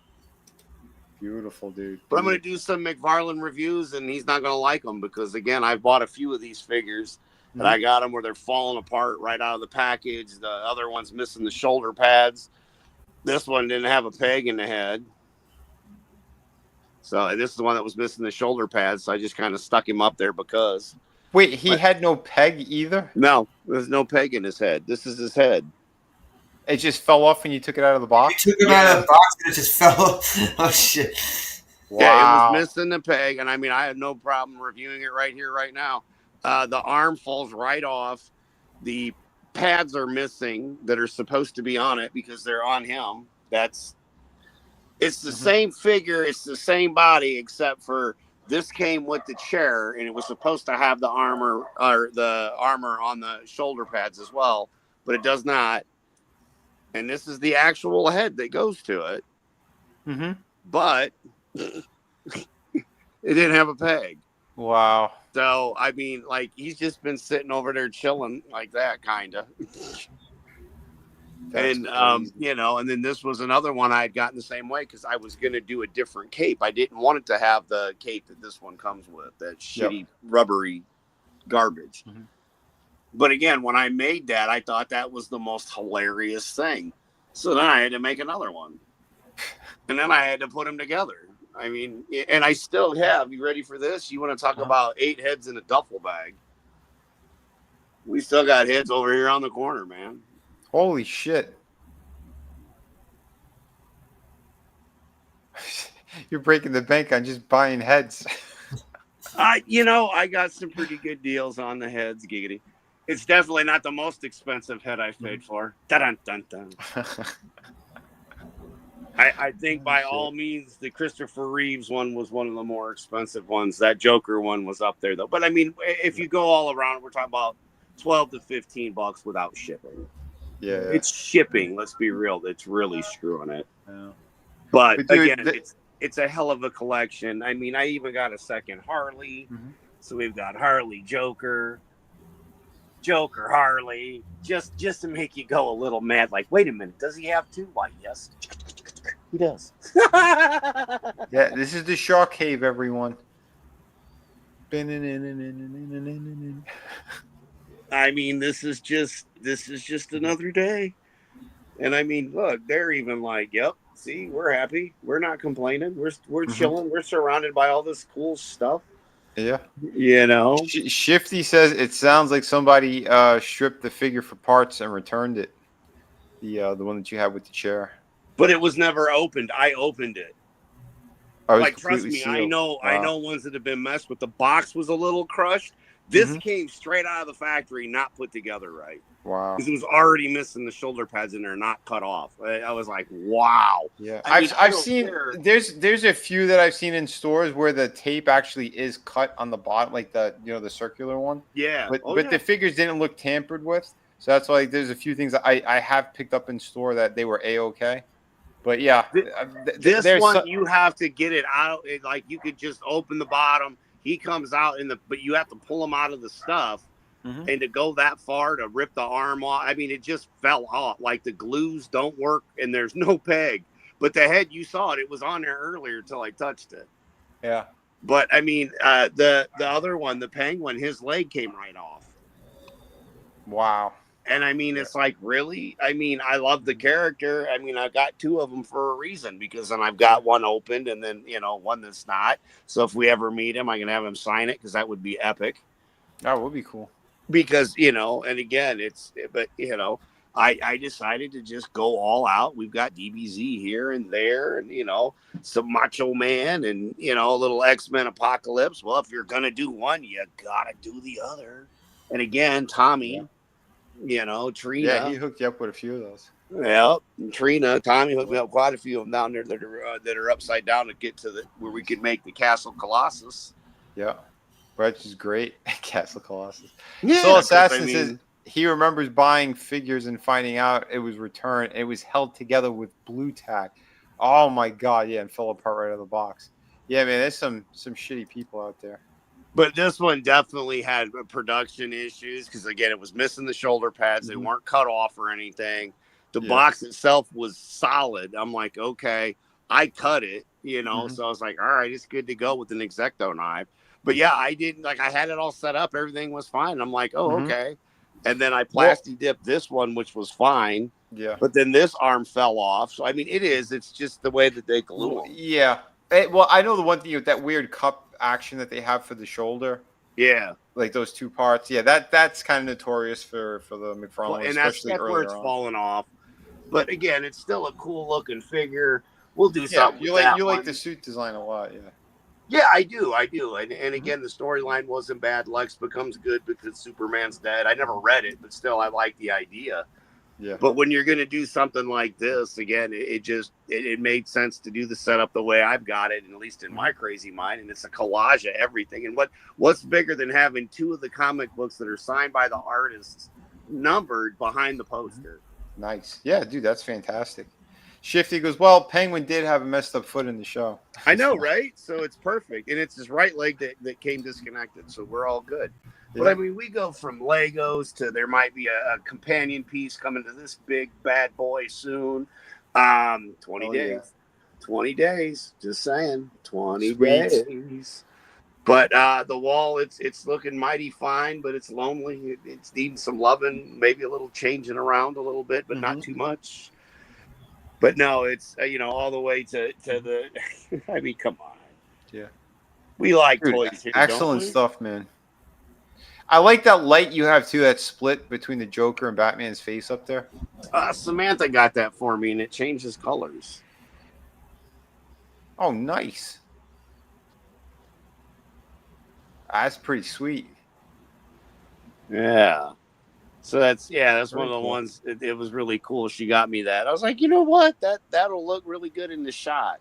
Beautiful, dude. But I'm going to do some McFarlane reviews, and he's not going to like them because, again, I've bought a few of these figures, and I got them where they're falling apart right out of the package. The other one's missing the shoulder pads. This one didn't have a peg in the head. So this is the one that was missing the shoulder pads, so I just kind of stuck him up there because. Wait, he had no peg either? No, there's no peg in his head. This is his head. It just fell off when you took it out of the box? You took it out of the box and it just fell. Oh, shit. Wow. Yeah, it was missing the peg, and I mean, I have no problem reviewing it right here, right now. The arm falls right off. The pads are missing that are supposed to be on it because they're on him. It's the same figure, it's the same body, except for this came with the chair, and it was supposed to have the armor or the armor on the shoulder pads as well, but it does not. And this is the actual head that goes to it. But it didn't have a peg. Wow. So, I mean, like, he's just been sitting over there chilling like that, kind of. And, you know, and then this was another one I had gotten the same way because I was going to do a different cape. I didn't want it to have the cape that this one comes with, that shitty rubbery garbage. But again, when I made that, I thought that was the most hilarious thing. So then I had to make another one. And then I had to put them together. I mean, and I still have. You ready for this? You want to talk about 8 heads in a duffel bag? We still got heads over here on the corner, man. Holy shit. You're breaking the bank on just buying heads. You know, I got some pretty good deals on the heads, giggity. It's definitely not the most expensive head I've paid for. Dun, dun, dun. I think by all means, the Christopher Reeves one was one of the more expensive ones. That Joker one was up there, though. But I mean, if you go all around, we're talking about $12 to $15 without shipping. Yeah, it's shipping. Let's be real. It's really screwing it. Yeah. But dude, again, it's a hell of a collection. I mean, I even got a second Harley. So we've got Harley Joker, Joker Harley, just to make you go a little mad. Like, wait a minute, does he have two? Why, yes, he does. Yeah, this is the Shark Cave, everyone. I mean, this is just another day. And I mean, look, they're even like, yep, see, we're happy. We're not complaining. We're chilling. We're surrounded by all this cool stuff. Yeah. You know? Shifty says it sounds like somebody stripped the figure for parts and returned it. The one that you had with the chair. But it was never opened. I opened it. Like, trust me, sealed. I know ones that have been messed with. The box was a little crushed. This came straight out of the factory, not put together right. Wow. Because it was already missing the shoulder pads in there, not cut off. I was like, wow. Yeah. I've seen there's a few that I've seen in stores where the tape actually is cut on the bottom, like the circular one. Yeah. But the figures didn't look tampered with. So that's why there's a few things that I have picked up in store that they were A-okay. But yeah. This one, you have to get it out. Like, you could just open the bottom. He comes out but you have to pull him out of the stuff. And to go that far to rip the arm off, I mean, it just fell off. Like, the glues don't work and there's no peg. But the head, you saw it was on there earlier until I touched it. Yeah. But I mean, the other one, the penguin, his leg came right off. Wow. And I mean, it's like, really? I mean, I love the character. I mean, I've got two of them for a reason, because then I've got one opened and then, one that's not. So if we ever meet him, I can have him sign it, because that would be epic. That would be cool. Because, and again, I decided to just go all out. We've got DBZ here and there and, some Macho Man and, a little X-Men Apocalypse. Well, if you're going to do one, you got to do the other. And again, Tommy, Trina. Yeah, he hooked you up with a few of those. Yeah, Trina, Tommy hooked me up quite a few of them down there that are upside down to get to where we could make the Castle Colossus. Yeah. Which is great. Castle Colossus. Yeah, Soul Assassin says he remembers buying figures and finding out it was returned. It was held together with blue tack. Oh my god, yeah, and fell apart right out of the box. Yeah, man, there's some shitty people out there. But this one definitely had production issues because, again, it was missing the shoulder pads. They weren't cut off or anything. The box itself was solid. I'm like, okay, I cut it. you know. So I was like, all right, it's good to go with an X-Acto knife. But yeah, I didn't like. I had it all set up. Everything was fine. I'm like, oh, okay. And then I plasti dipped this one, which was fine. Yeah. But then this arm fell off. So I mean, it's just the way that they glue them. Yeah. Well, I know the one thing with that weird cup action that they have for the shoulder. Yeah. Like those two parts. Yeah, that's kind of notorious for the McFarlane, And especially that's earlier where it's on. falling off. But again, it's still a cool looking figure. We'll do something. You with that like one. the suit design a lot, yeah. Yeah, I do. And again, the storyline wasn't bad. Lex becomes good because Superman's dead. I never read it, but still, I like the idea. Yeah. But when you're going to do something like this, again, it made sense to do the setup the way I've got it, and at least in my crazy mind. And it's a collage of everything. And what's bigger than having two of the comic books that are signed by the artists numbered behind the poster? Nice. Yeah, dude, that's fantastic. Shifty goes, well, Penguin did have a messed up foot in the show. I know, right? So it's perfect. And it's his right leg that came disconnected. So we're all good. But I mean, we go from Legos to there might be a companion piece coming to this big bad boy soon. 20 days. Yeah. 20 days. Just saying. 20 Sweet. days. But the wall, it's looking mighty fine, but it's lonely. It's needing some loving, maybe a little changing around a little bit, but not too much. But no, it's all the way to the. I mean, come on. Yeah, we like dude, toys here. Excellent stuff, man. I like that light you have too. That split between the Joker and Batman's face up there. Samantha got that for me, and it changes colors. Oh, nice. That's pretty sweet. Yeah. So that's one of the cool. ones. It was really cool. She got me that. I was like, you know what? That'll look really good in the shot.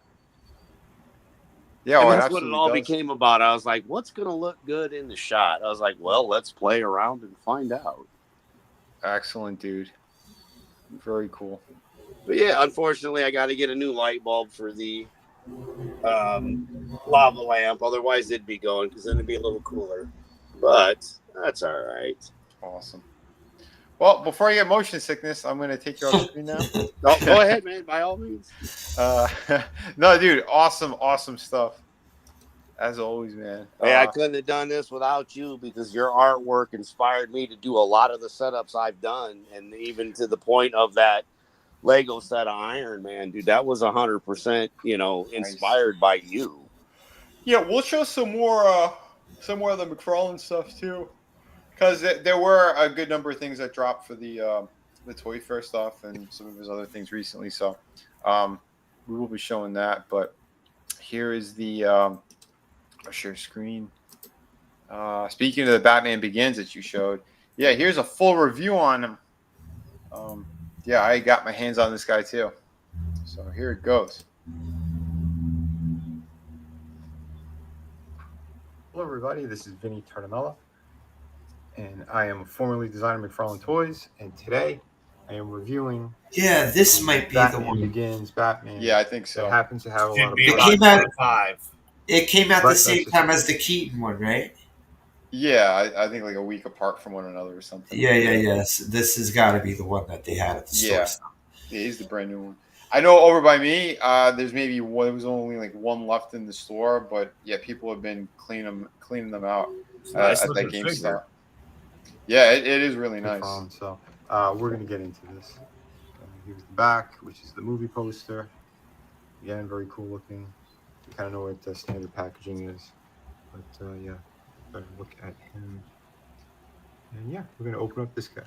Yeah, and that's what it all became about. I was like, what's going to look good in the shot? I was like, well, let's play around and find out. Excellent, dude. Very cool. But yeah, unfortunately, I got to get a new light bulb for the lava lamp. Otherwise, it'd be going because then it'd be a little cooler. But that's all right. Awesome. Well, before you get motion sickness, I'm going to take you off screen now. No, go ahead, man. By all means. No, dude. Awesome stuff. As always, man. Hey, I couldn't have done this without you because your artwork inspired me to do a lot of the setups I've done. And even to the point of that Lego set of Iron Man, dude, that was 100%, inspired by you. Yeah, we'll show some more of the McFarlane stuff too. Because there were a good number of things that dropped for the Toy Fair stuff and some of his other things recently. So we will be showing that. But here is the I'll share screen. Speaking of the Batman Begins that you showed, yeah, here's a full review on him. Yeah, I got my hands on this guy too. So here it goes. Hello, everybody. This is Vinnie Tartamella. And I am formerly designer McFarlane Toys, and today I am reviewing. Yeah, this might be Batman the one. Begins. Batman. Yeah, I think so. It happens to have a lot of. It came out the same time as the Keaton one, right? Yeah, I think like a week apart from one another or something. Yeah. So this has got to be the one that they had at the store. Yeah, it is the brand new one. I know over by me, there's maybe there was only like one left in the store, but yeah, people have been cleaning them out at that GameStop. Yeah, it is really nice. So we're going to get into this. Here's the back, which is the movie poster. Again, very cool looking. You kind of know what the standard packaging is. But yeah, better look at him. And yeah, we're going to open up this guy.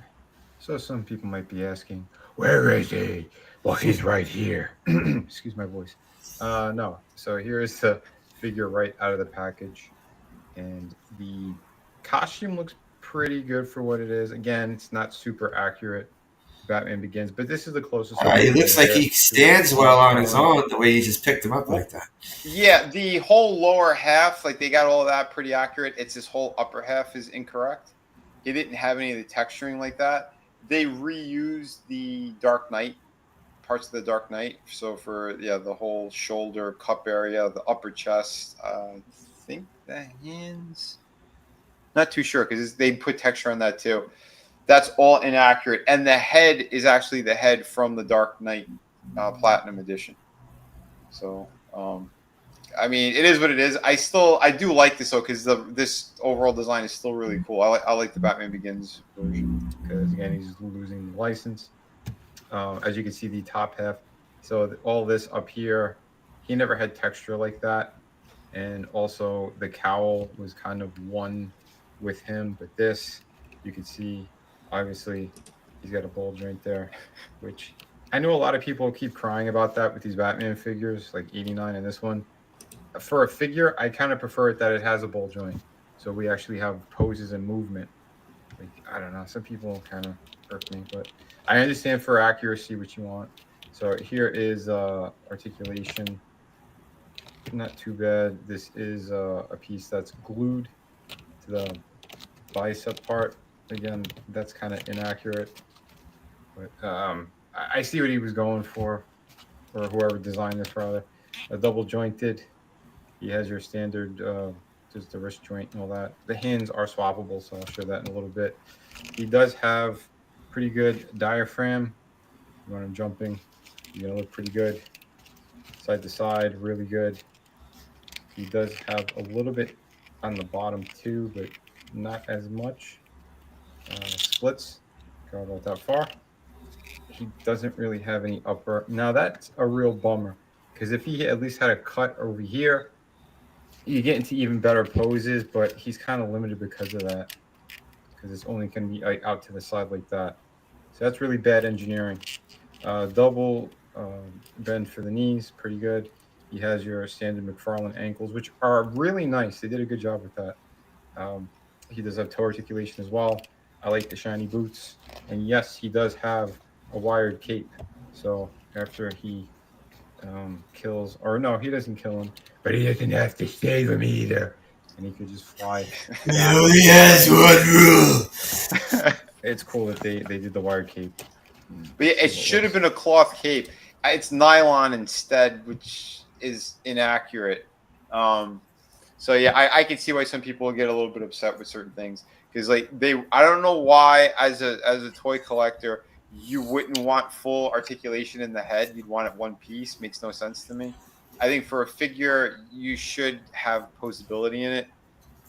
So some people might be asking, where is he? Well, he's right here. Excuse my voice. No. So here is the figure right out of the package. And the costume looks pretty good for what it is. Again, it's not super accurate. Batman Begins, but this is the closest. It looks like he stands well on his own the way you just picked him up like that. Yeah, the whole lower half, like they got all of that pretty accurate. It's this whole upper half is incorrect. It didn't have any of the texturing like that. They reused the Dark Knight, parts of the Dark Knight. So for the whole shoulder, cup area, the upper chest, I think the hands. Not too sure because they put texture on that too. That's all inaccurate. And the head is actually the head from the Dark Knight Platinum Edition. So, I mean, it is what it is. I do like this though, because this overall design is still really cool. I like the Batman Begins version because again, he's losing the license. As you can see, the top half. So all this up here, he never had texture like that, and also the cowl was kind of one with him. But this, you can see, obviously, he's got a bulge right there, which I know a lot of people keep crying about that with these Batman figures, like 89 and this one. For a figure, I kind of prefer it that it has a ball joint, so we actually have poses and movement. Like, I don't know, some people kind of irk me, but I understand for accuracy what you want. So here is articulation. Not too bad. This is a piece that's glued to the bicep part. Again, that's kind of inaccurate, but I see what he was going for, or whoever designed this rather. A double jointed. He has your standard, just the wrist joint and all that. The hands are swappable, so I'll show that in a little bit. He does have pretty good diaphragm. When I'm jumping, you're gonna look pretty good. Side to side, really good. He does have a little bit on the bottom too, but not as much. Splits, go about that far. He doesn't really have any upper. Now that's a real bummer, because if he at least had a cut over here, you get into even better poses, but he's kind of limited because of that, because it's only going to be like, out to the side like that. So that's really bad engineering. Double bend for the knees, pretty good. He has your standard McFarlane ankles, which are really nice. They did a good job with that. He does have toe articulation as well. I like the shiny boots. And yes, he does have a wired cape. So after he kills, or no, he doesn't kill him, but he doesn't have to save him either, and he could just fly. He only has one rule. It's cool that they did the wired cape. But yeah, it should have been a cloth cape. It's nylon instead, which is inaccurate. So yeah, I can see why some people get a little bit upset with certain things, because like I don't know why as a toy collector you wouldn't want full articulation in the head. You'd want it one piece. Makes no sense to me. I think for a figure, you should have posability in it.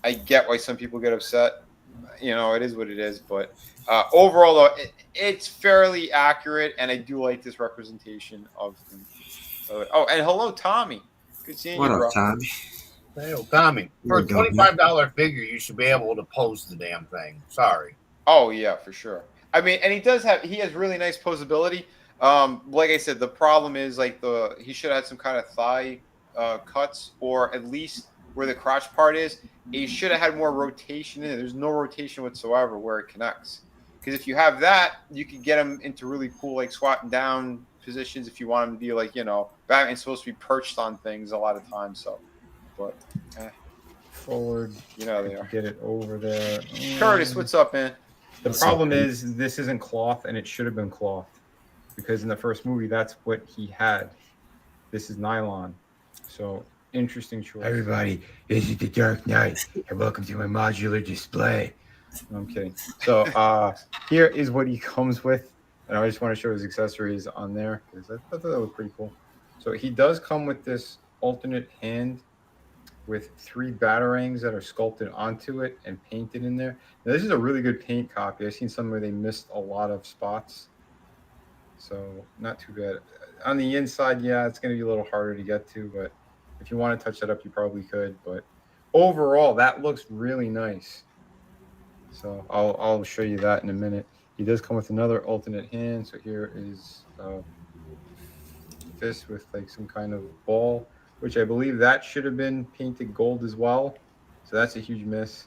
I get why some people get upset. You know, it is what it is. But overall, though, it's fairly accurate, and I do like this representation of him. Oh, and hello, Tommy. Good seeing you, bro. What up, Tommy? Hey, Tommy. For a $25 figure, you should be able to pose the damn thing. Sorry. Oh yeah, for sure. I mean, and he has really nice posability. Like I said, the problem is like he should have had some kind of thigh cuts, or at least where the crotch part is. He should have had more rotation in it. There's no rotation whatsoever where it connects. Because if you have that, you could get him into really cool like squatting down positions if you want him to be like, you know, Batman's supposed to be perched on things a lot of times. So, but forward, you know, they are. Get it over there. Curtis, what's up, man? The problem is this isn't cloth, and it should have been cloth, because in the first movie, that's what he had. This is nylon. So, interesting choice. Everybody, this is the Dark Knight, and welcome to my modular display. No, I'm kidding. So, here is what he comes with, and I just want to show his accessories on there, because I thought that was pretty cool. So, he does come with this alternate hand with 3 batarangs that are sculpted onto it and painted in there. Now, this is a really good paint copy. I've seen some where they missed a lot of spots. So, not too bad. On the inside, yeah, it's going to be a little harder to get to, but if you want to touch that up, you probably could. But overall, that looks really nice. So, I'll show you that in a minute. He does come with another alternate hand. So, here is fist with like some kind of ball, which I believe that should have been painted gold as well. So that's a huge miss.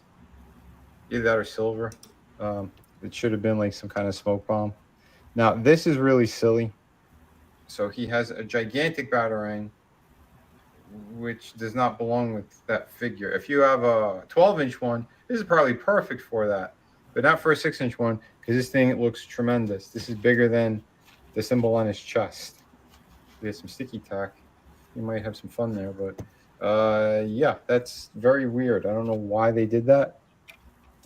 Either that or silver. It should have been like some kind of smoke bomb. Now, this is really silly. So he has a gigantic batarang, which does not belong with that figure. If you have a 12-inch one, this is probably perfect for that. But not for a 6-inch one, because this thing looks tremendous. This is bigger than the symbol on his chest. We have some sticky tack. You might have some fun there, but yeah, that's very weird. I don't know why they did that.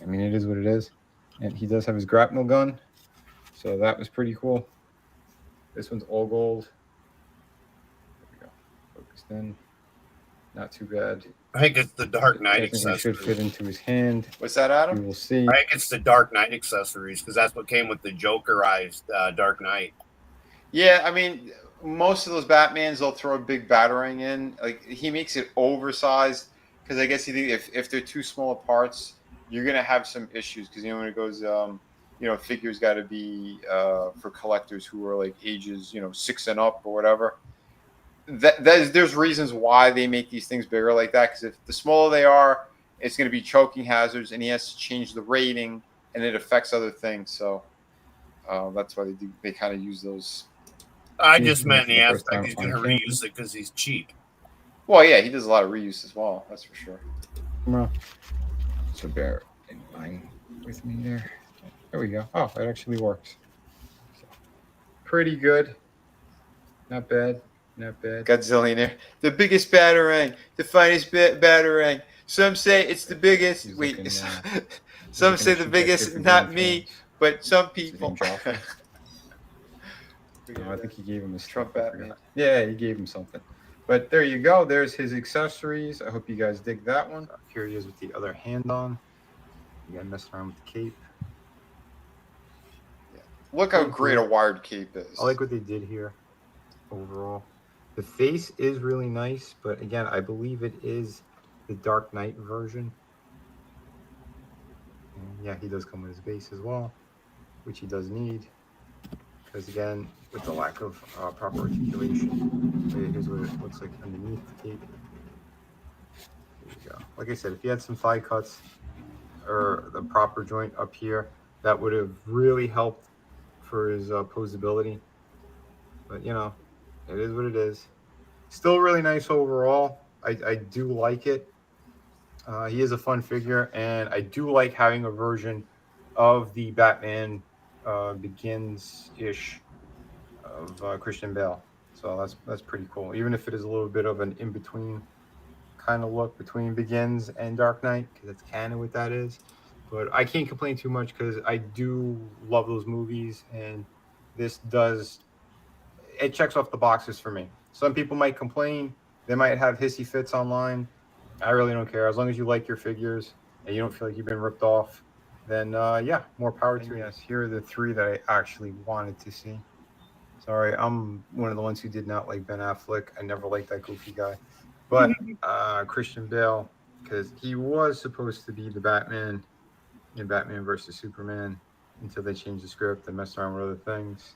I mean, it is what it is. And he does have his grapnel gun, so that was pretty cool. This one's all gold. There we go. Focused in. Not too bad. I think it's the Dark Knight I think it should fit accessories. into his hand. What's that, Adam? We will see. I think it's the Dark Knight accessories because that's what came with the Jokerized Dark Knight. Yeah, I mean, most of those Batmans, they'll throw a big batarang in. Like, he makes it oversized because I guess if they're too small parts, you're gonna have some issues because when it goes, figures got to be for collectors who are like ages 6 and up or whatever. There's reasons why they make these things bigger like that because if the smaller they are, it's going to be choking hazards, and he has to change the rating, and it affects other things. So that's why they kind of use those. I just meant the aspect he's going to reuse it because he's cheap. Well, yeah, he does a lot of reuse as well. That's for sure. Well, so bear in mind with me there. There we go. Oh, it actually works. So, pretty good. Not bad. Not bad. Godzillionaire. The biggest batarang. The finest batarang. Some say it's the biggest. Some say the biggest, not me, but some people. No, I think he gave him his Trump Batman. Yeah, he gave him something. But there you go. There's his accessories. I hope you guys dig that one. Here he is with the other hand on. You got to mess around with the cape. Yeah. Look how great a wired cape is. I like what they did here overall. The face is really nice, but again, I believe it is the Dark Knight version. And yeah, he does come with his base as well, which he does need. Because again, with the lack of proper articulation, here's what it looks like underneath the cape. There you go. Like I said, if he had some thigh cuts or the proper joint up here, that would have really helped for his posability. But it is what it is. Still really nice overall. I do like it. He is a fun figure, and I do like having a version of the Batman Begins-ish of Christian Bale. So that's pretty cool. Even if it is a little bit of an in-between kind of look between Begins and Dark Knight, because that's kind of what that is. But I can't complain too much because I do love those movies, and this it checks off the boxes for me. Some people might complain. They might have hissy fits online. I really don't care. As long as you like your figures and you don't feel like you've been ripped off, then yeah, more power to you. Yes, here are the three that I actually wanted to see. Sorry, I'm one of the ones who did not like Ben Affleck. I never liked that goofy guy. But Christian Bale, because he was supposed to be the Batman in Batman versus Superman until they changed the script and messed around with other things.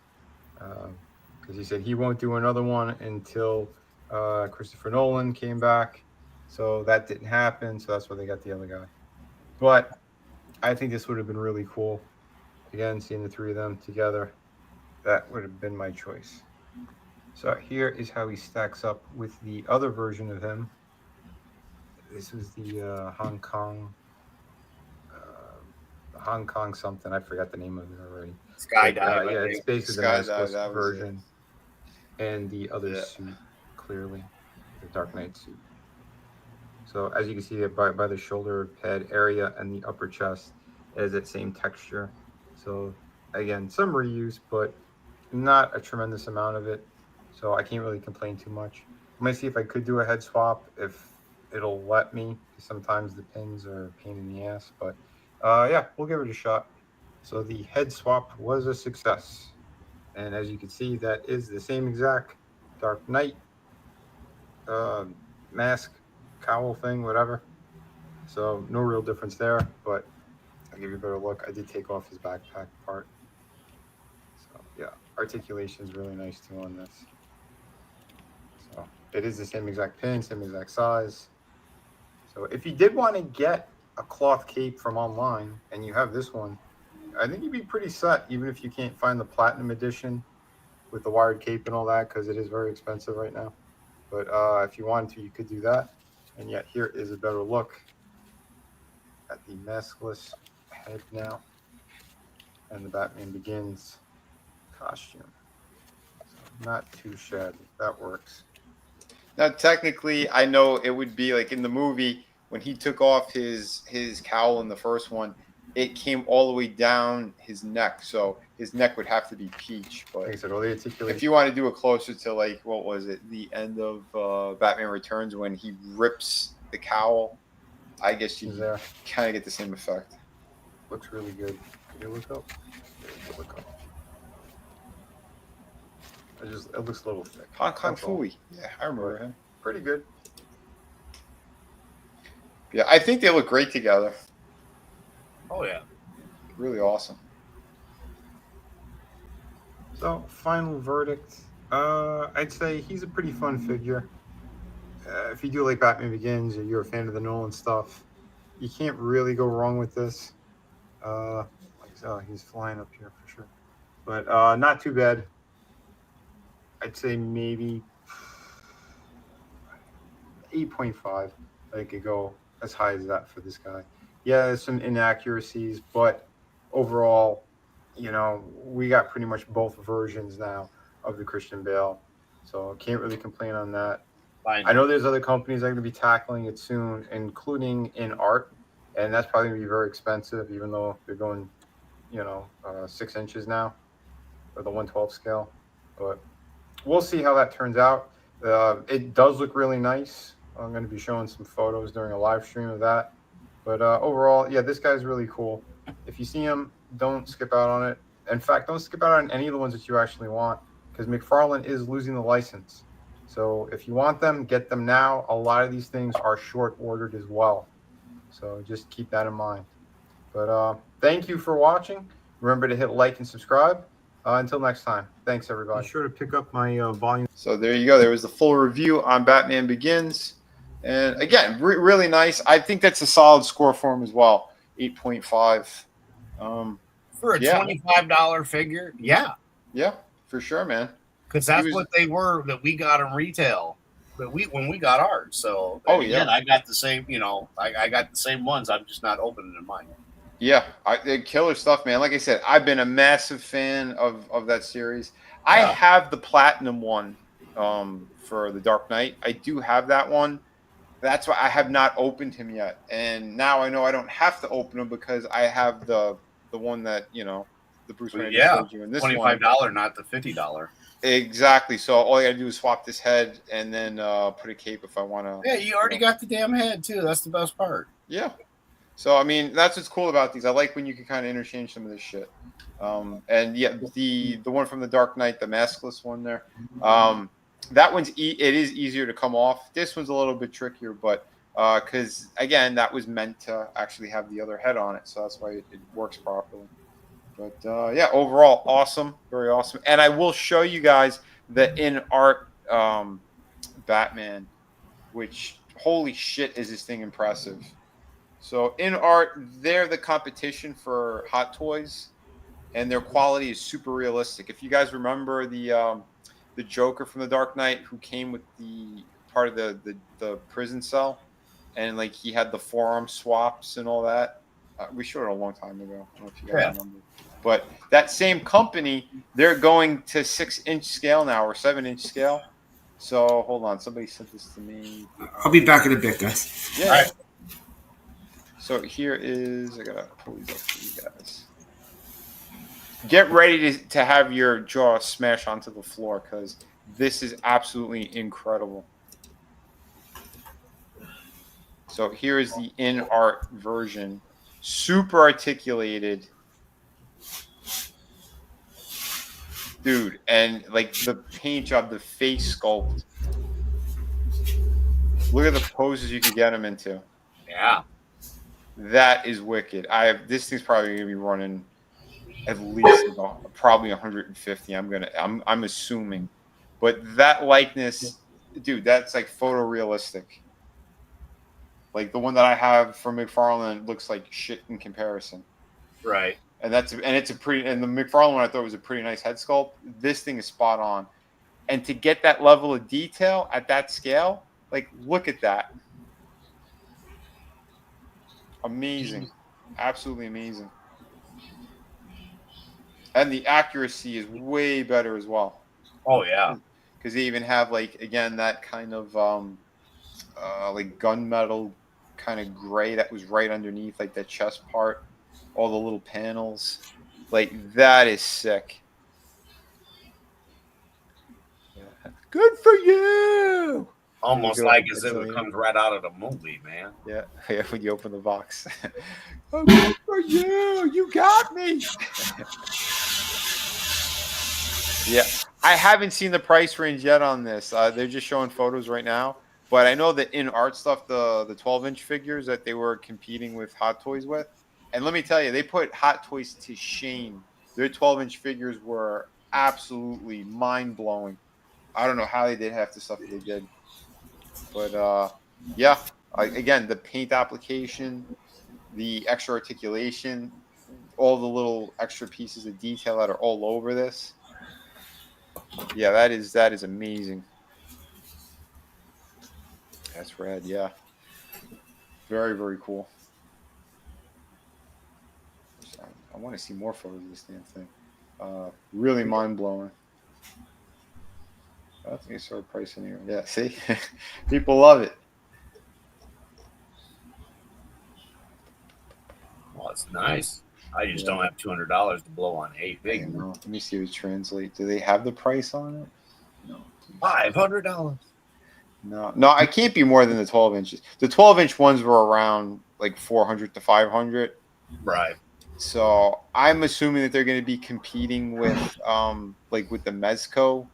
Because he said he won't do another one until Christopher Nolan came back. So that didn't happen. So that's why they got the other guy. But I think this would have been really cool. Again, seeing the three of them together, that would have been my choice. So here is how he stacks up with the other version of him. This was the Hong Kong something. I forgot the name of it already. Skydive. Yeah, it's basically the maskless version. And the other suit, clearly, the Dark Knight suit. So as you can see by the shoulder pad area and the upper chest, it has that same texture. So again, some reuse, but not a tremendous amount of it. So I can't really complain too much. I'm gonna see if I could do a head swap if it'll let me. Sometimes the pins are a pain in the ass, but yeah, we'll give it a shot. So the head swap was a success. And as you can see, that is the same exact Dark Knight mask, cowl thing, whatever. So no real difference there, but I'll give you a better look. I did take off his backpack part. So yeah, articulation is really nice too on this. So it is the same exact pin, same exact size. So if you did want to get a cloth cape from online and you have this one, I think you'd be pretty set, even if you can't find the platinum edition with the wired cape and all that, because it is very expensive right now. But if you wanted to, you could do that. And yet here is a better look at the maskless head now and the Batman Begins costume. So not too shabby. That works. Now, technically, I know it would be like in the movie when he took off his cowl in the first one. it came all the way down his neck, so his neck would have to be peach. But Like I said, all the articulation. if you want to do it closer to like what was it, the end of Batman Returns when he rips the cowl, I guess you kind of get the same effect. Looks really good. Can you look up? Yeah, look up. It looks a little thick. Hong Kong Fooey. Yeah, I remember him. Pretty good. Yeah, I think they look great together. Oh yeah, really awesome. So, final verdict. I'd say he's a pretty fun figure. If you do like Batman Begins or you're a fan of the Nolan stuff, you can't really go wrong with this. Like I said, he's flying up here for sure. But not too bad. I'd say maybe 8.5. I could go as high as that for this guy. Yeah, there's some inaccuracies, but overall, you know, we got pretty much both versions now of the Christian Bale. So can't really complain on that. I know there's other companies that are going to be tackling it soon, including in art, and that's probably going to be very expensive, even though they're going, 6 inches now, or the 1/12 scale. But we'll see how that turns out. It does look really nice. I'm going to be showing some photos during a live stream of that. But overall, yeah, this guy's really cool. If you see him, don't skip out on it. In fact, don't skip out on any of the ones that you actually want, because McFarlane is losing the license. So if you want them, get them now. A lot of these things are short ordered as well. So just keep that in mind. But thank you for watching. Remember to hit like and subscribe. Until next time. Thanks, everybody. Be sure to pick up my volume. So there you go. There was the full review on Batman Begins. And again, really nice. I think that's a solid score for him as well. 8.5. For a $25 figure, yeah. Yeah, for sure, man. Because that's what they were that we got in retail when we got ours. So again, I got the same, I got the same ones. I'm just not opening mine. Yeah, they're killer stuff, man. Like I said, I've been a massive fan of that series. I have the platinum one for the Dark Knight. I do have that one. That's why I have not opened him yet. And now I know I don't have to open him because I have the one that, the Bruce Wayne showed you in this $25, not the $50. Exactly. So all you got to do is swap this head and then put a cape if I want to. Yeah, you already got the damn head, too. That's the best part. Yeah. So, I mean, that's what's cool about these. I like when you can kind of interchange some of this shit. And, yeah, the one from the Dark Knight, the maskless one there, that one's it is easier to come off. This one's a little bit trickier, but because, again, that was meant to actually have the other head on it. So that's why it works properly. But, yeah, overall, awesome. Very awesome. And I will show you guys the in-art Batman, which, holy shit, is this thing impressive. So in art, they're the competition for Hot Toys, and their quality is super realistic. If you guys remember the Joker from the Dark Knight, who came with the part of the prison cell, and like he had the forearm swaps and all that. We showed it a long time ago. I don't know if you guys remember. But that same company, they're going to 6-inch scale now or 7-inch scale. So hold on, somebody sent this to me. I'll be back in a bit, guys. Yeah. All right. So here is, I gotta pull these up for you guys. Get ready to have your jaw smash onto the floor because this is absolutely incredible. So here is the in-art version. Super articulated. Dude, and like the paint job, the face sculpt. Look at the poses you can get him into. Yeah. That is wicked. This thing's probably gonna be running at least probably 150. I'm assuming, but that likeness, dude, that's like photorealistic. Like the one that I have from McFarlane looks like shit in comparison. Right. And the McFarlane one I thought was a pretty nice head sculpt. This thing is spot on, and to get that level of detail at that scale, like look at that. Amazing. Absolutely amazing. And the accuracy is way better as well. Oh, yeah. Because they even have, like, again, that kind of, like, gunmetal kind of gray that was right underneath, like, that chest part. all the little panels. Like, that is sick. Yeah. Good for you. Almost like as if it comes right out of the movie, man. Yeah, yeah. When you open the box, oh, good for you. You got me. Yeah, I haven't seen the price range yet on this. They're just showing photos right now, but I know that in art stuff, the 12-inch figures that they were competing with Hot Toys with, and let me tell you, they put Hot Toys to shame. Their 12-inch figures were absolutely mind blowing. I don't know how they did half the stuff that they did. But yeah, again, the paint application, the extra articulation, all the little extra pieces of detail that are all over this. Yeah, that is amazing. That's rad. Yeah, very, very cool. I want to see more photos of this damn thing. Really mind blowing. I don't think I saw a price in here. Yeah, see, people love it. Well, it's nice. I just don't have $200 to blow on a figure. Let me see if it translates. Do they have the price on it? No. $500. No, I can't be more than the 12 inches. The 12-inch ones were around like 400 to 500. Right. So I'm assuming that they're going to be competing with, like with the Mezco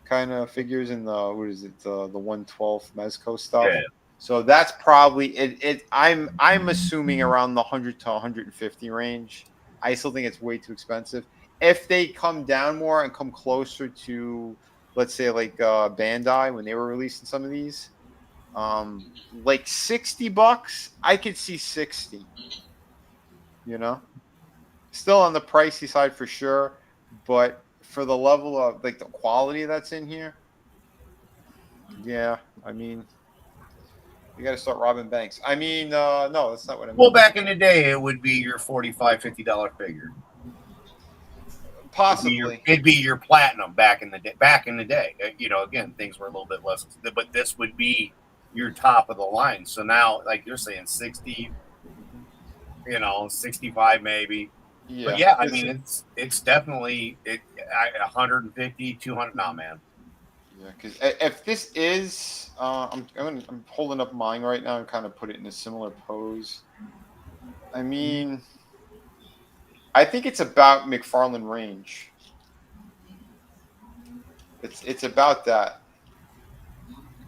kind of figures in the, what is it, the 1/12 Mezco stuff. Yeah. So that's probably it. I'm assuming around the 100 to 150 range. I still think it's way too expensive. If they come down more and come closer to, let's say, like Bandai when they were releasing some of these, like $60, I could see 60. You know, still on the pricey side for sure, but for the level of like the quality that's in here, yeah, I mean, you got to start robbing banks. I mean, no, that's not what I mean. Well, back in the day, it would be your $45, $50 figure. Possibly, it'd be your platinum back in the day. Back in the day, you know, again, things were a little bit less, but this would be your top of the line. So now, like you're saying, 60, you know, 65 maybe. Yeah, but yeah, I mean, it's definitely 150, 200. Nah, man. Yeah, because if this is, I'm holding up mine right now and kind of put it in a similar pose. I mean, I think it's about McFarlane range. It's about that.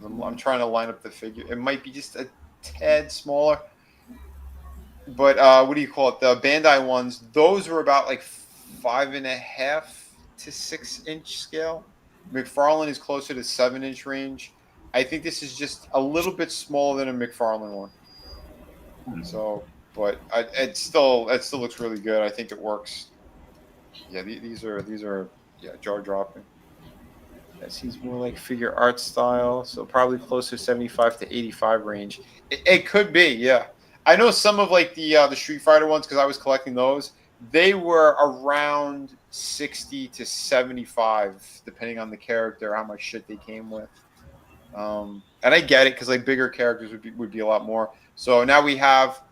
I'm trying to line up the figure. It might be just a tad smaller. But what do you call it? The Bandai ones, those were about like 5.5 to 6 inch scale. McFarlane is closer to 7-inch range. I think this is just a little bit smaller than a McFarlane one. So, but it still looks really good. I think it works. Yeah, these are jaw dropping. That seems more like figure art style, so probably closer 75 to 85 range. It could be, yeah. I know some of like the Street Fighter ones because I was collecting those. They were around 60 to 75, depending on the character, how much shit they came with. And I get it because like bigger characters would be a lot more. So now we have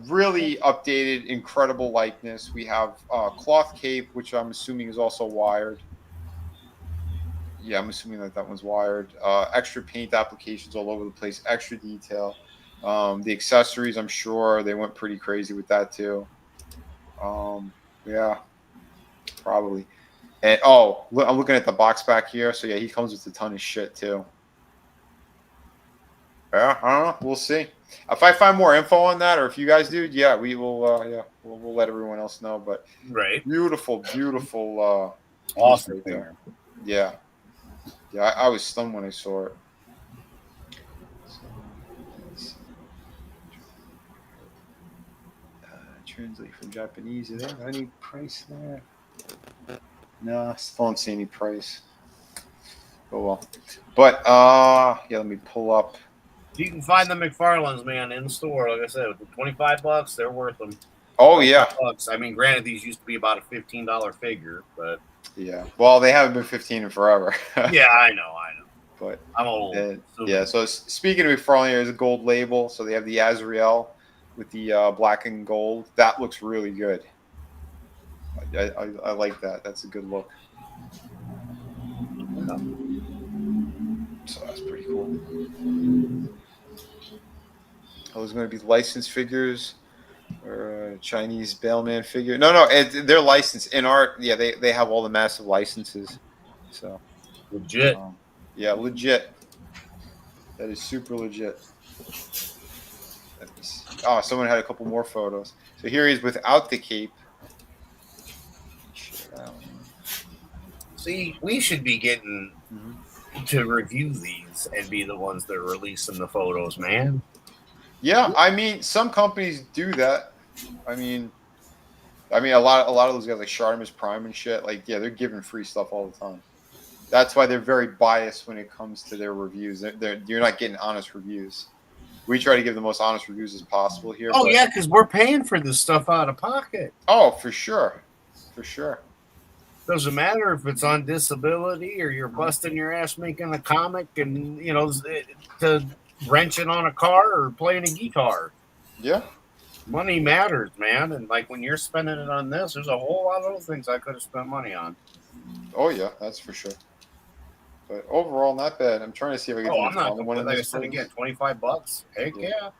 really updated, incredible likeness. We have cloth cape, which I'm assuming is also wired. Yeah, I'm assuming that one's wired. Extra paint applications all over the place, extra detail. The accessories, I'm sure they went pretty crazy with that too. Yeah, probably. And I'm looking at the box back here. So yeah, he comes with a ton of shit too. Yeah, I don't know. We'll see. If I find more info on that, or if you guys do, yeah, we will. Yeah, we'll let everyone else know. But right, beautiful. Awesome right there. Yeah. I was stunned when I saw it. Translate from Japanese. Is there any price there? No, I still don't see any price. Oh well. But yeah, let me pull up. You can find the McFarlanes, man, in the store. Like I said, with the $25, they're worth them. Oh yeah. $25. I mean, granted, these used to be about a $15 figure, but yeah. Well, they haven't been 15 in forever. Yeah, I know. But I'm old. yeah. So speaking of McFarlane, there's a gold label. So they have the Azrael with the black and gold. That looks really good. I like that. That's a good look. So that's pretty cool. Those are going to be licensed figures or Chinese Bailman figure. No, they're licensed in art. Yeah, they have all the massive licenses. So legit. Yeah, legit. That is super legit. Oh, someone had a couple more photos. So here he is without the cape. See, we should be getting to review these and be the ones that are releasing the photos, man. Yeah, I mean, some companies do that. I mean, a lot of those guys like Shardamus Prime and shit. Like, yeah, they're giving free stuff all the time. That's why they're very biased when it comes to their reviews. You're not getting honest reviews. We try to give the most honest reviews as possible here. Oh, yeah, because we're paying for this stuff out of pocket. Oh, for sure. For sure. Doesn't matter if it's on disability or you're busting your ass making a comic and, to wrenching on a car or playing a guitar. Yeah. Money matters, man. And, like, when you're spending it on this, there's a whole lot of other things I could have spent money on. Oh, yeah, that's for sure. But overall, not bad. I'm trying to see if I can I'm not one of those. Again, $25. Heck yeah.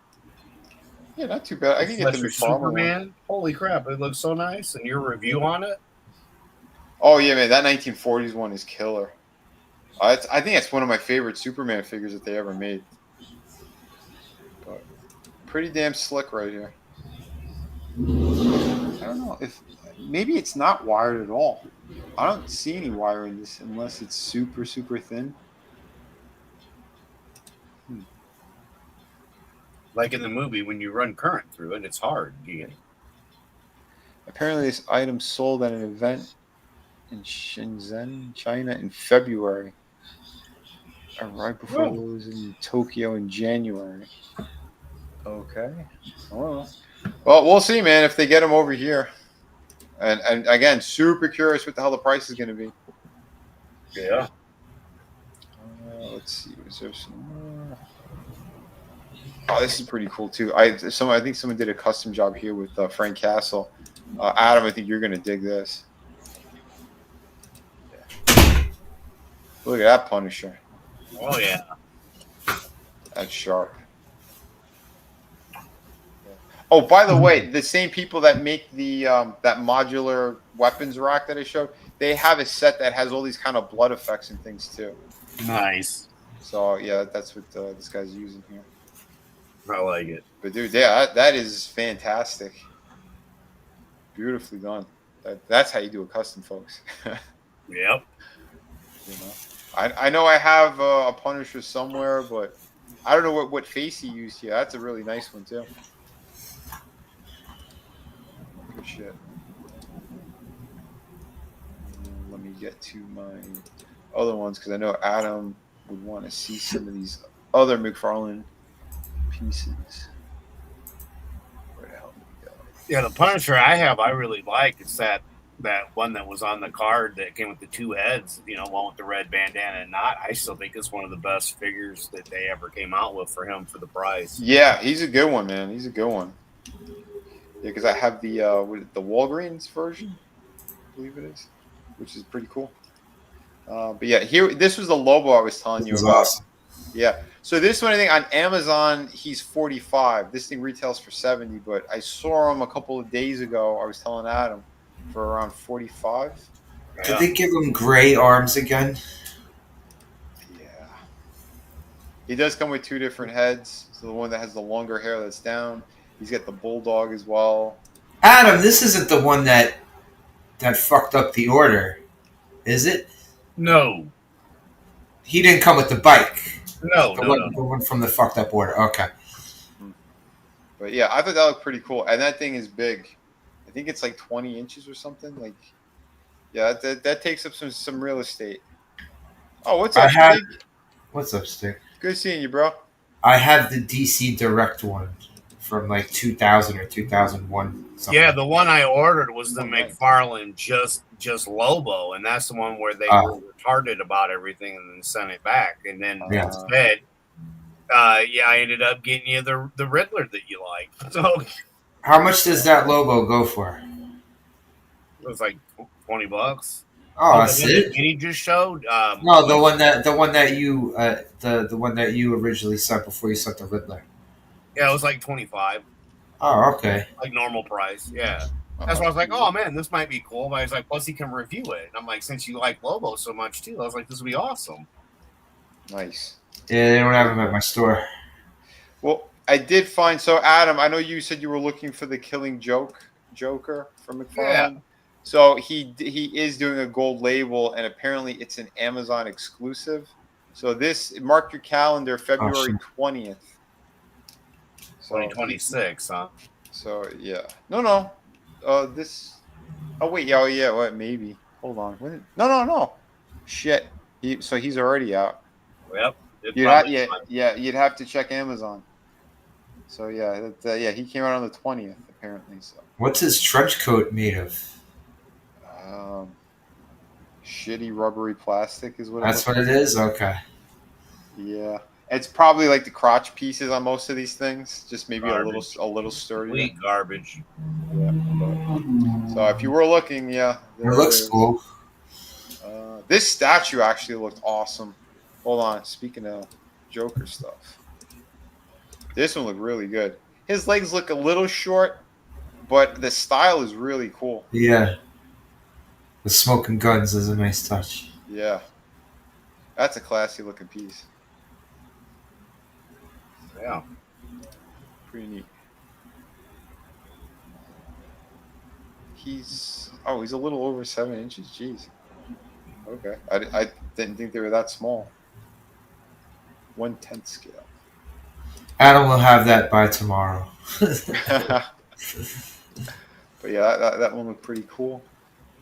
Yeah, not too bad. I can get the Superman. One. Holy crap, it looks so nice. And your review on it? Oh, yeah, man. That 1940s one is killer. I think that's one of my favorite Superman figures that they ever made. But pretty damn slick right here. I don't know if maybe it's not wired at all. I don't see any wire in this unless it's super, super thin. Like in the movie, when you run current through it, it's hard. Apparently, this item sold at an event in Shenzhen, China in February. Right before it was in Tokyo in January. Okay. Oh. Well, we'll see, man, if they get them over here. And again, super curious what the hell the price is going to be. Yeah. Let's see. Is there some more? Oh, this is pretty cool too. I think someone did a custom job here with Frank Castle. Adam, I think you're going to dig this. Yeah. Look at that Punisher. Oh yeah. That's sharp. Oh, by the way, the same people that make the that modular weapons rack that I showed, they have a set that has all these kind of blood effects and things too. Nice. So yeah, that's what this guy's using here. I like it. But dude, yeah, that is fantastic. Beautifully done. That's how you do a custom, folks. Yep. You know, I know I have a Punisher somewhere, but I don't know what face he used here. That's a really nice one too. Good shit. Let me get to my other ones because I know Adam would want to see some of these other McFarlane pieces. Where the hell did we go? Yeah, the Punisher I really like. It's that one that was on the card that came with the two heads, one with the red bandana and knot. I still think it's one of the best figures that they ever came out with for him for the price. Yeah, he's a good one, man. He's a good one. Yeah, because I have the Walgreens version, I believe it is, which is pretty cool. But yeah, this was the Lobo I was telling you about. Awesome. Yeah, so this one I think on Amazon he's $45. This thing retails for $70, but I saw him a couple of days ago. I was telling Adam for around $45. Did they give him gray arms again? Yeah. He does come with two different heads. So the one that has the longer hair that's down. He's got the bulldog as well. Adam, this isn't the one that fucked up the order, is it? No. He didn't come with the bike. No, The one from the fucked up order. Okay. But yeah, I thought that looked pretty cool. And that thing is big. I think it's like 20 inches or something. Like, yeah, that takes up some real estate. Oh, what's up, Stig? What's up, Stig? Good seeing you, bro. I have the DC Direct one from like 2000 or 2001. Something. Yeah, the one I ordered was the McFarlane just Lobo, and that's the one where they were retarded about everything and then sent it back. And then instead, Yeah, I ended up getting you the Riddler that you like. So How much does that Lobo go for? it was like $20. Oh, The that's one that it. Vinnie just showed. No, the one that you the one that you originally sent before you sent the Riddler. Yeah, it was like 25, Oh, okay. like normal price. Yeah. That's why I was like, oh man, this might be cool. But I was like, plus he can review it. And I'm like, since you like Lobo so much too, I was like, this would be awesome. Nice. Yeah, they don't have them at my store. Well, I did find, so Adam, I know you said you were looking for the Killing Joker from McFarlane. Yeah. So he is doing a gold label, and apparently it's an Amazon exclusive. So this, mark your calendar, February 20th. So 2026, huh? So yeah, no. This. Oh wait, yeah. What? Maybe. Hold on. No. Shit. So he's already out. Yep. You'd have to check Amazon. So yeah, he came out on the 20th apparently. So. What's his trench coat made of? Shitty rubbery plastic is what. That's what it is. Okay. Yeah, it's probably like the crotch pieces on most of these things. Just maybe Garbage. a little sturdy. Sweet garbage. Yeah. So if you were looking, yeah, it looks cool. This statue actually looked awesome. Hold on. Speaking of Joker stuff, this one looked really good. His legs look a little short, but the style is really cool. Yeah. The smoking guns is a nice touch. Yeah. That's a classy looking piece. Yeah. Pretty neat. He's a little over 7 inches. Jeez. Okay. I didn't think they were that small. 1/10 scale. Adam will have that by tomorrow. But yeah, that one looked pretty cool.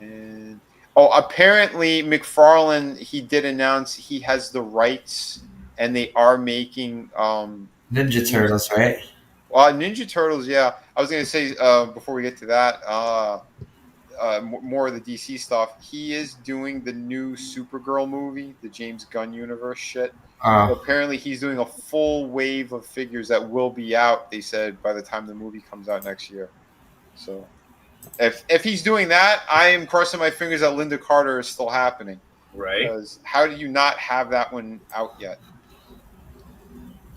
And apparently McFarlane, he did announce he has the rights, and they are making Ninja Turtles, right? Ninja Turtles. Yeah, I was gonna say before we get to that, more of the DC stuff. He is doing the new Supergirl movie, the James Gunn universe shit. So apparently, he's doing a full wave of figures that will be out. They said by the time the movie comes out next year. So. If he's doing that, I am crossing my fingers that Linda Carter is still happening. Right. Because how do you not have that one out yet?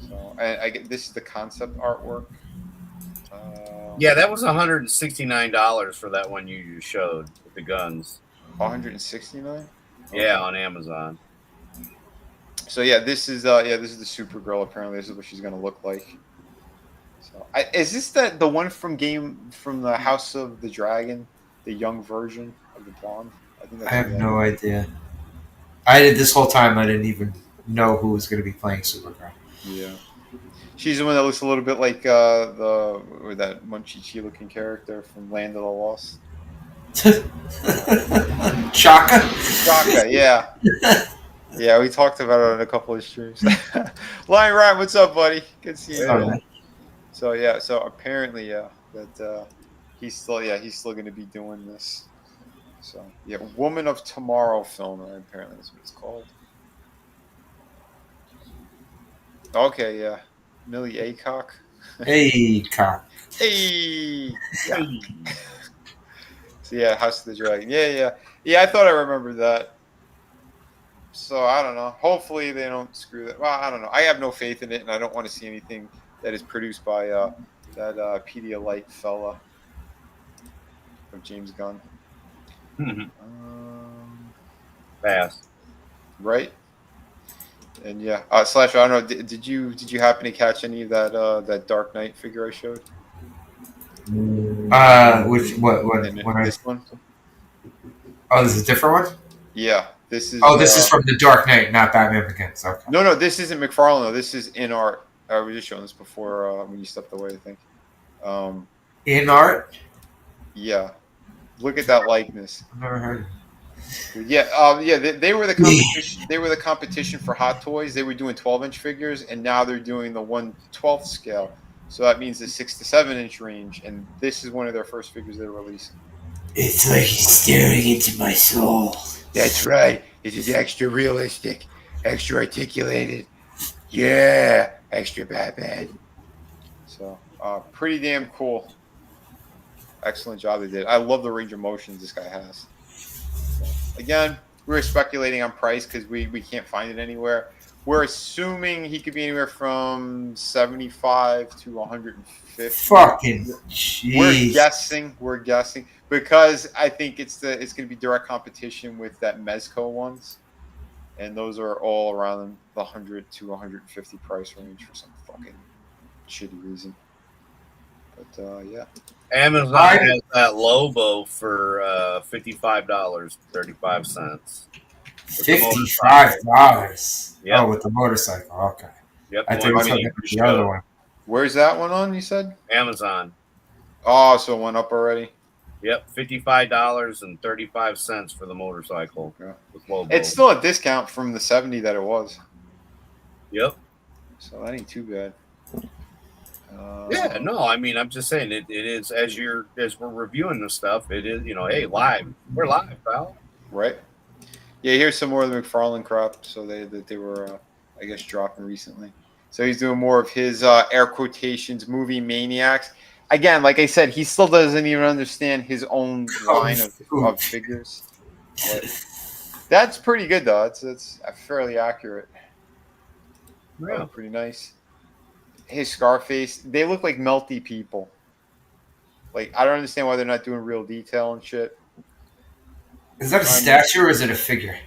So I get this is the concept artwork. Yeah, that was $169 for that one you showed with the guns. 169. Yeah, on Amazon. So this is the Supergirl. Apparently, this is what she's gonna look like. So, is this the one from the House of the Dragon, the young version of the blonde? I have no idea. I did this whole time. I didn't even know who was going to be playing Supergirl. Yeah, she's the one that looks a little bit like that Munchie looking character from Land of the Lost. Chaka, yeah. Yeah, we talked about it on a couple of streams. Lion Ryan, what's up, buddy? Good seeing you. Okay. So apparently, that he's still going to be doing this. So yeah, Woman of Tomorrow Filmora, apparently that's what it's called. Okay, yeah, Millie Acock. Hey, cock. Hey. Yeah. So yeah, House of the Dragon. Yeah. I thought I remembered that. So I don't know. Hopefully they don't screw that. Well, I don't know. I have no faith in it, and I don't want to see anything that is produced by that Pedialyte fella of James Gunn. Fast. Right. And yeah, Slash. I don't know. Did you happen to catch any of that Dark Knight figure I showed? This one? Oh, this is a different one. Yeah, this is. This is from the Dark Knight, not Batman Begins. Okay. No, this isn't McFarlane. No, this is in art. I was just showing this before when you stepped away, I think. In art. Yeah, look at that likeness. I've never heard of it. Yeah, they were the competition. They were the competition for Hot Toys. They were doing 12-inch figures, and now they're doing the 1/12 scale. So that means the 6 to 7 inch range, and this is one of their first figures they're releasing. It's like he's staring into my soul. That's right. It is extra realistic, extra articulated. Yeah, Extra Batman. So, pretty damn cool. Excellent job they did. I love the range of motions this guy has. So, again, we were speculating on price because we can't find it anywhere. We're assuming he could be anywhere from 75 to 150. Fucking jeez. We're guessing because I think it's going to be direct competition with that Mezco ones, and those are all around the 100 to 150 price range for some fucking shitty reason. But yeah, Amazon has that Lobo for $55.35. $55. Yep. Oh, with the motorcycle. Okay. Yep. I think it's looking at the other one. Where's that one on? You said Amazon. Oh, so it went up already. Yep, $55.35 for the motorcycle. Yeah. With Lobo. It's still a discount from the 70 that it was. Yep. So that ain't too bad. Yeah, no, I mean, I'm just saying it is as we're reviewing this stuff, it is, hey, live. We're live, pal. Right. Yeah, here's some more of the McFarlane crop. So they were, I guess, dropping recently. So he's doing more of his air quotations movie maniacs. Again, like I said, he still doesn't even understand his own line of figures. But that's pretty good, though. It's fairly accurate. Yeah. Pretty nice. His Scarface, they look like melty people. Like, I don't understand why they're not doing real detail and shit. Is that a statue or is it a figure?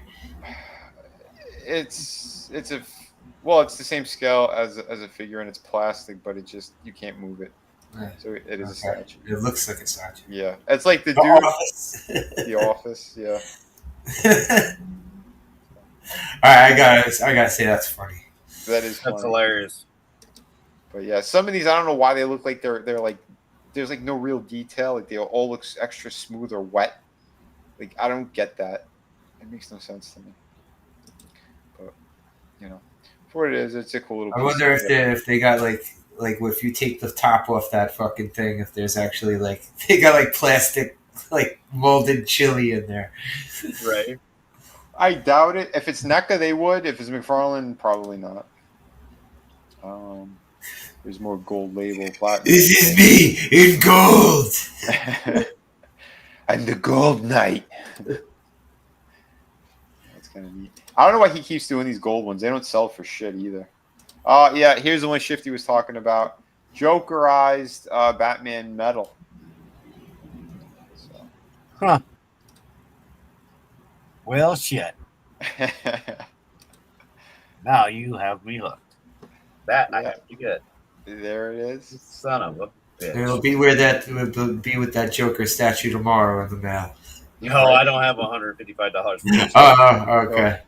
It's the same scale as a figure, and it's plastic, but you can't move it. Yeah. So it is a statue. It looks like a statue. Yeah, it's like the dude. Office. The Office, yeah. All right, I gotta say that's funny. That's hilarious. But yeah, some of these I don't know why they look like they're like there's like no real detail. Like they all look extra smooth or wet. Like I don't get that. It makes no sense to me. But for what it is, it's a cool little. I wonder if they got like if you take the top off that fucking thing, if there's actually like they got like plastic like molded chili in there. Right. I doubt it. If it's NECA, they would. If it's McFarlane, probably not. There's more gold label platinum. This is me in gold. I'm the Gold Knight. That's kind of neat. I don't know why he keeps doing these gold ones. They don't sell for shit either. Yeah, here's the one Shifty was talking about. Jokerized Batman metal. So. Huh. Well, shit. Now you have me hooked. That I have to get. There it is. Son of a bitch. It'll be with that Joker statue tomorrow in the mail. No, I don't have $155. Okay.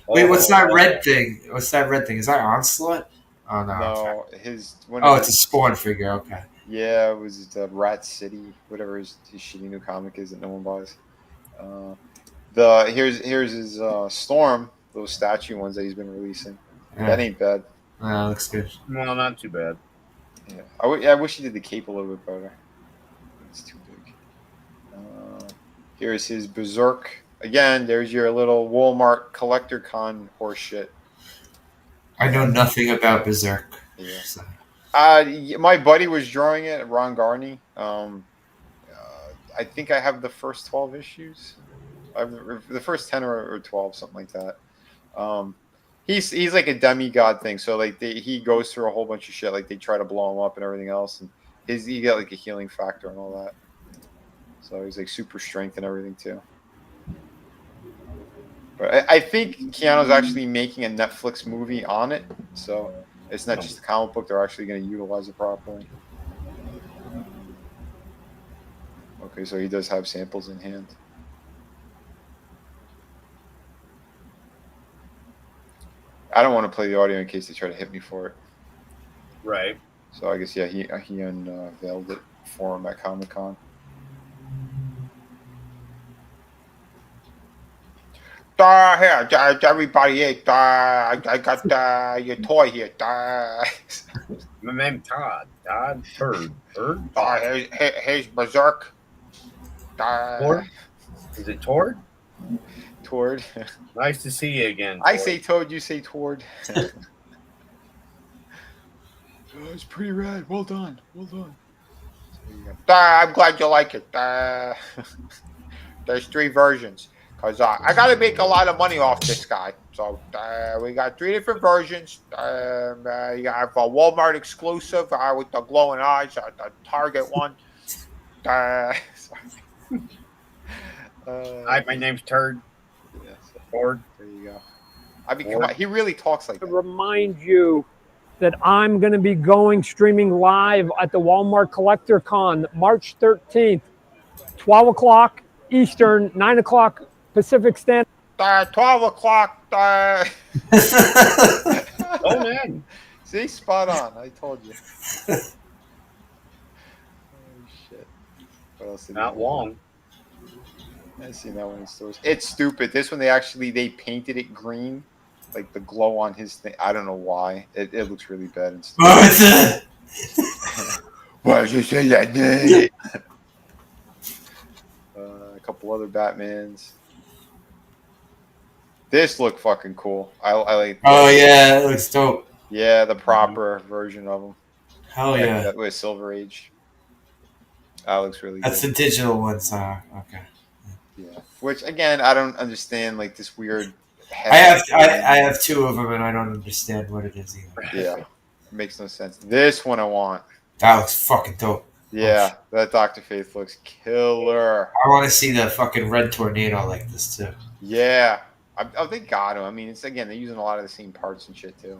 Wait, what's that red thing? What's that red thing? Is that Onslaught? Oh no. No, it's a Spawn figure. Okay. Yeah, it was the Rat City, whatever his shitty new comic is that no one buys. Here's his Storm, those statue ones that he's been releasing. Yeah. That ain't bad. Looks good. Well, not too bad. Yeah, I wish he did the cape a little bit better. It's too big. Here's his Berserk. Again, there's your little Walmart collector con horse shit. I know nothing about Berserk. Yeah. So. My buddy was drawing it, Ron Garney. I think I have the first 12 issues. The first 10 or 12, something like that. He's like a demigod thing, so like he goes through a whole bunch of shit. Like they try to blow him up and everything else, and he got like a healing factor and all that. So he's like super strength and everything too. But I think Keanu's actually making a Netflix movie on it, so it's not just a comic book. They're actually going to utilize it properly. Okay, so he does have samples in hand. I don't want to play the audio in case they try to hit me for it. Right. So I guess, yeah, he unveiled it for him at Comic-Con. Here, everybody, I got your toy here. My name's Todd. Todd Bird. Here's Berserk. Tord? Is it Tord? Tord. Nice to see you again. I say Toad, you say Tord. it's pretty rad. Well done. Well done. I'm glad you like it. There's 3 versions because I got to make a lot of money off this guy. So we got 3 different versions. You have a Walmart exclusive with the glowing eyes, the Target one. Hi, my name's Turd. Yeah, so, Ford. there you go. I mean, come on, he really talks like that. Remind you that I'm going to be going streaming live at the Walmart Collector Con March 13th, 12 o'clock Eastern, 9 o'clock Pacific Standard. 12 o'clock. Oh, man. See, spot on. I told you. Oh, shit. What else did Not long. I've seen that one in stores. It's stupid. This one, they painted it green. Like the glow on his thing. I don't know why. It looks really bad. And Martha! Why did you say that name? A couple other Batmans. This looked fucking cool. I like. Oh yeah, it looks dope. Yeah, the proper version of them. Hell yeah. That with Silver Age. That looks really That's good. the digital one, so okay. Yeah. Which again, I don't understand. Like this weird. I have 2 of them, and I don't understand what it is either. Yeah, it makes no sense. This one I want. That looks fucking dope. Yeah, that Dr. Faith looks killer. I want to see the fucking red tornado like this too. Yeah, they got him. I mean, it's again they're using a lot of the same parts and shit too.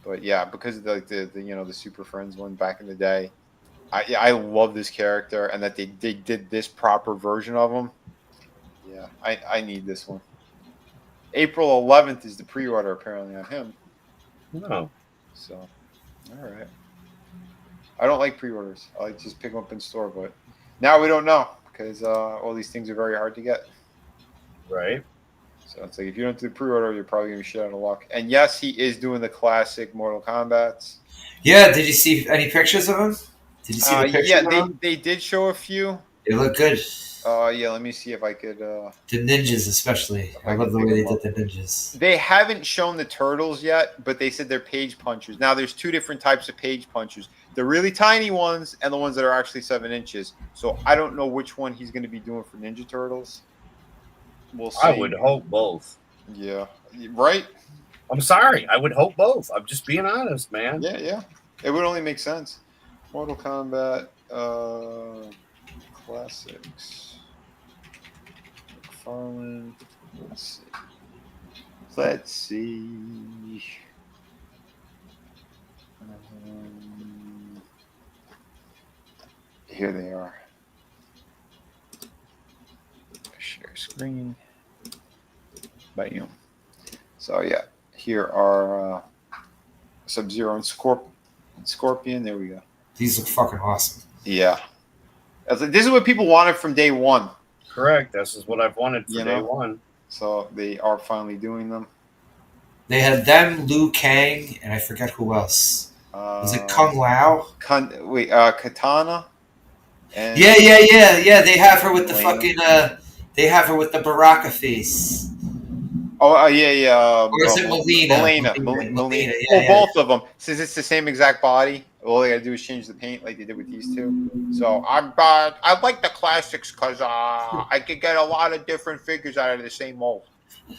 But yeah, because of the Super Friends one back in the day, I love this character, and that they did this proper version of him. Yeah, I need this one. April 11th is the pre-order apparently on him. No. So, all right. I don't like pre-orders. I like to just pick them up in store, but now we don't know because all these things are very hard to get. Right. So it's like if you don't do the pre-order, you're probably gonna be shit out of luck. And yes, he is doing the classic Mortal Kombats. Yeah, did you see any pictures of him? Did you see the pictures yeah, of him? they did show a few. They look good. Yeah, let me see if I could. The ninjas, especially. I love the way they did the ninjas. They haven't shown the turtles yet, but they said they're page punchers. Now, there's 2 different types of page punchers. The really tiny ones and the ones that are actually 7 inches. So I don't know which one he's going to be doing for Ninja Turtles. We'll see. I would hope both. Yeah. Right? I'm sorry. I would hope both. I'm just being honest, man. Yeah. It would only make sense. Mortal Kombat Classics. McFarlane. Let's see. Here they are. Share screen. Bam. So yeah, here are Sub-Zero and Scorpion. There we go. These look fucking awesome. Yeah. This is what people wanted from day one. Correct. This is what I've wanted from day one. So they are finally doing them. They had them, Liu Kang, and I forget who else. Was it Kung Lao? Katana. And Yeah. They have her with the fucking. They have her with the Baraka face. yeah. Or is it Melina? Melina. Yeah, Both of them. Since it's the same exact body, all they gotta do is change the paint, like they did with these 2. So I like the classics because I could get a lot of different figures out of the same mold. There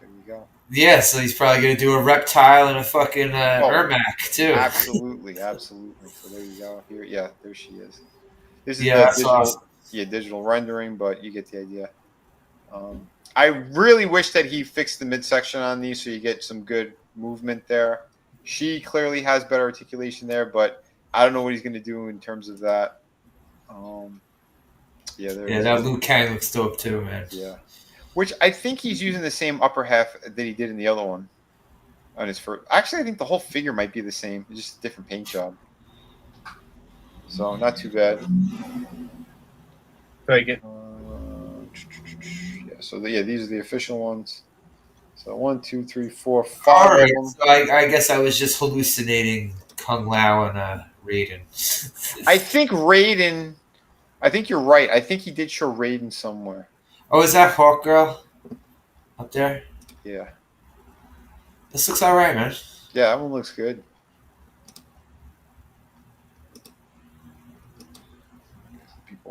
you go. Yeah, so he's probably gonna do a reptile and a fucking Ermac too. Absolutely. So there you go. Here, there she is. This is that's digital, awesome. digital rendering, but you get the idea. I really wish that he fixed the midsection on these so you get some good movement there. She clearly has better articulation there, but I don't know what he's going to do in terms of that. That Liu Kang looks dope too, man. Yeah. Which I think he's using the same upper half that he did in the other one. On his first. Actually, I think the whole figure might be the same. It's just a different paint job. So, not too bad. Very good. These are the official ones. So 1, 2, 3, 4, 5 All right, of them. so I guess I was just hallucinating Kung Lao and Raiden. I think Raiden. I think you're right. I think he did show Raiden somewhere. Oh, is that Hawk Girl up there? Yeah. This looks all right, man. Yeah, that one looks good.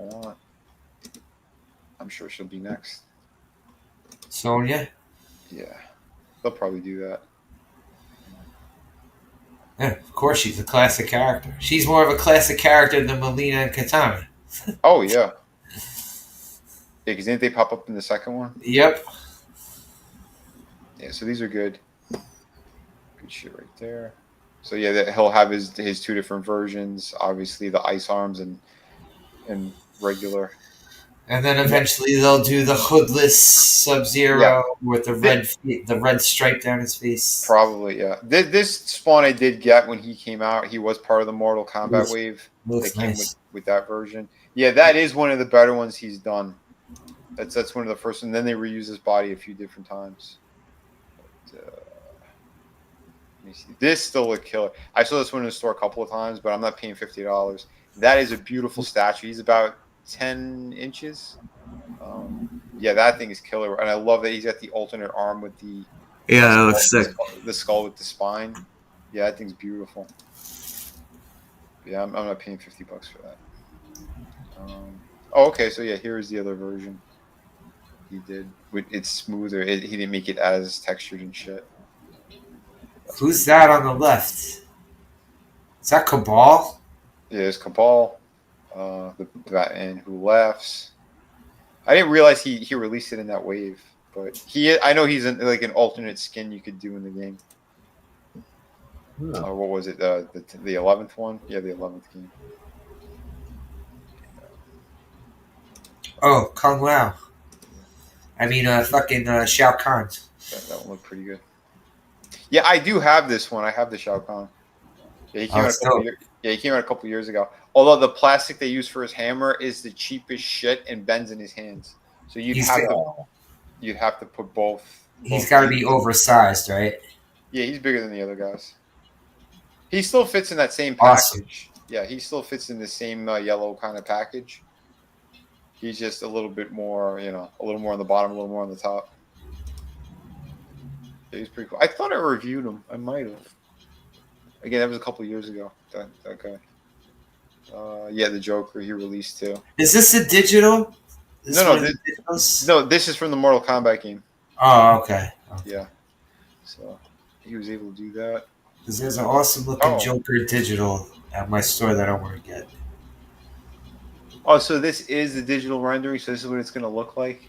want. I'm sure she'll be next. Sonya? Yeah. They'll probably do that. Yeah, of course, she's a classic character. She's more of a classic character than Melina and Katana. Oh, yeah. Yeah, because didn't they pop up in the second one? Yep. Yeah, so these are good. Good shit right there. So yeah, he'll have his two different versions. Obviously, the ice arms and regular. And then eventually they'll do the hoodless Sub-Zero with the red stripe down his face. Probably, yeah. This spawn I did get when he came out. He was part of the Mortal Kombat wave that came with that version. Yeah, that is one of the better ones he's done. That's one of the first ones. Then they reuse his body a few different times. But, let me see. This still look killer. I saw this one in the store a couple of times, but I'm not paying $50. That is a beautiful statue. He's about 10 inches. Yeah, that thing is killer. And I love that he's got the alternate arm with the that looks sick. The skull with the spine. Yeah, that thing's beautiful. Yeah, I'm not paying $50 for that. Okay, so yeah, here's the other version he did. It's smoother. He didn't make it as textured and shit. Who's that on the left? Is that Cabal? Yeah, it's Cabal. The Batman Who Laughs. I didn't realize he released it in that wave, but I know he's like an alternate skin you could do in the game. What was it? The 11th one? Yeah, the 11th game. Oh, Kung Lao. I mean, fucking Shao Kahn. That one looked pretty good. Yeah, I do have this one. I have the Shao Kahn. Yeah, he came out a couple years ago. Although the plastic they use for his hammer is the cheapest shit and bends in his hands. So you'd have to put both. He's got to be oversized, right? Yeah, he's bigger than the other guys. He still fits in that same package. Awesome. Yeah, he still fits in the same yellow kind of package. He's just a little bit more, a little more on the bottom, a little more on the top. Yeah, he's pretty cool. I thought I reviewed him. I might have. Again, that was a couple of years ago. That guy. Yeah, the Joker he released too. Is this a digital? No, this is from the Mortal Kombat game. Oh, okay. Yeah. So he was able to do that. Because there's an awesome looking Joker digital at my store that I want to get. Oh, so this is the digital rendering. So this is what it's going to look like.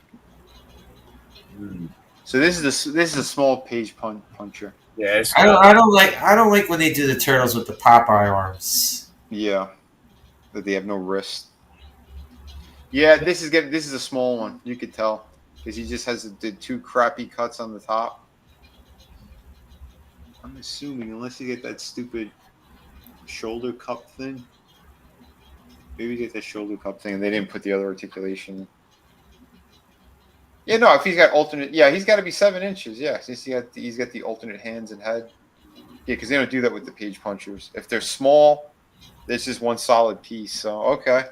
So this is a small page puncher. Yeah, I don't like when they do the turtles with the Popeye arms. Yeah, that they have no wrist. Yeah, this is a small one. You could tell because he just has the two crappy cuts on the top. I'm assuming unless you get that stupid shoulder cup thing. Maybe you get that shoulder cup thing and they didn't put the other articulation in. Yeah, no, if he's got alternate, he's got to be 7 inches. Yeah, since he's got the alternate hands and head. Yeah, because they don't do that with the page punchers. If they're small, it's just one solid piece. So, okay.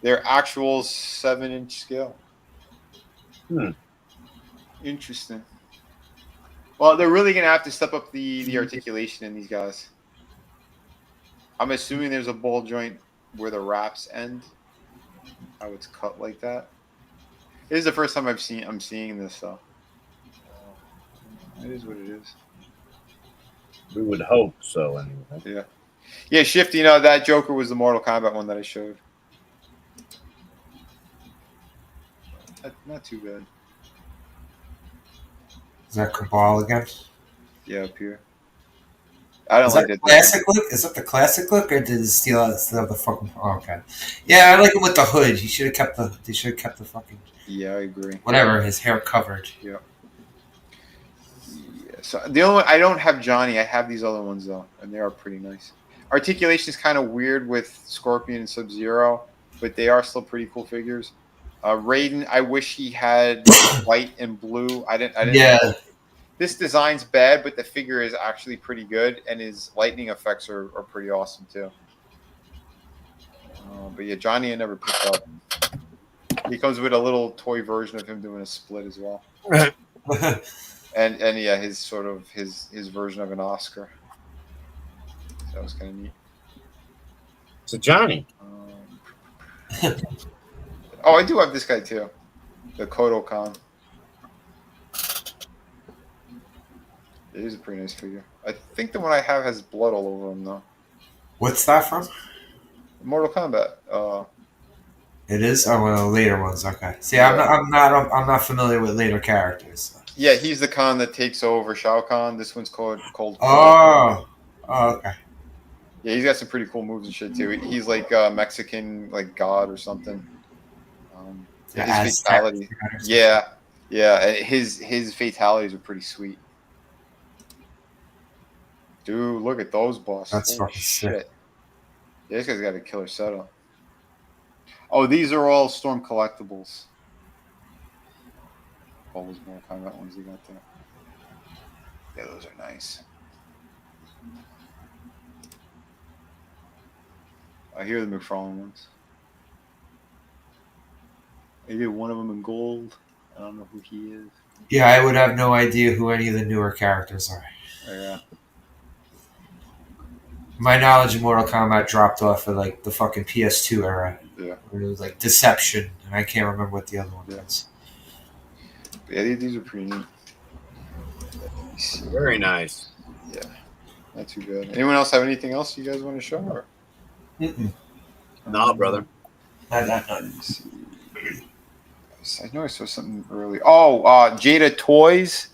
They're actual 7-inch scale. Interesting. Well, they're really going to have to step up the articulation in these guys. I'm assuming there's a ball joint where the wraps end. How it's cut like that. This is the first time I'm seeing this, so it is what it is. We would hope so, anyway. Yeah. Shifty. That Joker was the Mortal Kombat one that I showed. Not too bad. Is that Cabal again? Yeah, up here. I don't like it. Classic look? Is that the classic look, or did it still the fucking? Oh, okay. Yeah, I like it with the hood. They should have kept the fucking. Yeah, I agree. Whatever, his hair covered. Yeah. So the only one I don't have Johnny. I have these other ones though, and they are pretty nice. Articulation is kind of weird with Scorpion and Sub-Zero, but they are still pretty cool figures. Raiden, I wish he had white and blue. I didn't. Yeah. This design's bad, but the figure is actually pretty good, and his lightning effects are pretty awesome too. But yeah, Johnny I never picked up. He comes with a little toy version of him doing a split as well. and yeah, his version of an Oscar. So that was kind of neat. So Johnny. Oh, I do have this guy too. The Kodokan. It is a pretty nice figure. I think the one I have has blood all over him though. What's that from? Mortal Kombat. It is. Oh, one of the later ones. Okay. See, Yeah. I'm not familiar with later characters. So. Yeah, he's the Khan that takes over Shao Kahn. This one's called. Oh, okay. Yeah, he's got some pretty cool moves and shit too. He's like Mexican, like god or something. His fatality. Yeah, and his fatalities are pretty sweet. Dude, look at those bosses. That's Holy fucking shit. sick. Yeah, this guy's got a killer setup. Oh, these are all Storm collectibles. All those Mortal Kombat ones you got there. Yeah, those are nice. I hear the McFarlane ones. I did one of them in gold. I don't know who he is. Yeah, I would have no idea who any of the newer characters are. Yeah. My knowledge of Mortal Kombat dropped off at like the fucking PS2 era. Yeah. Where it was like Deception, and I can't remember what the other one was. Yeah, these are pretty neat. Very nice. Yeah, not too bad. Anyone else have anything else you guys want to show? Or? No, brother. I know I saw something early. Oh, Jada Toys.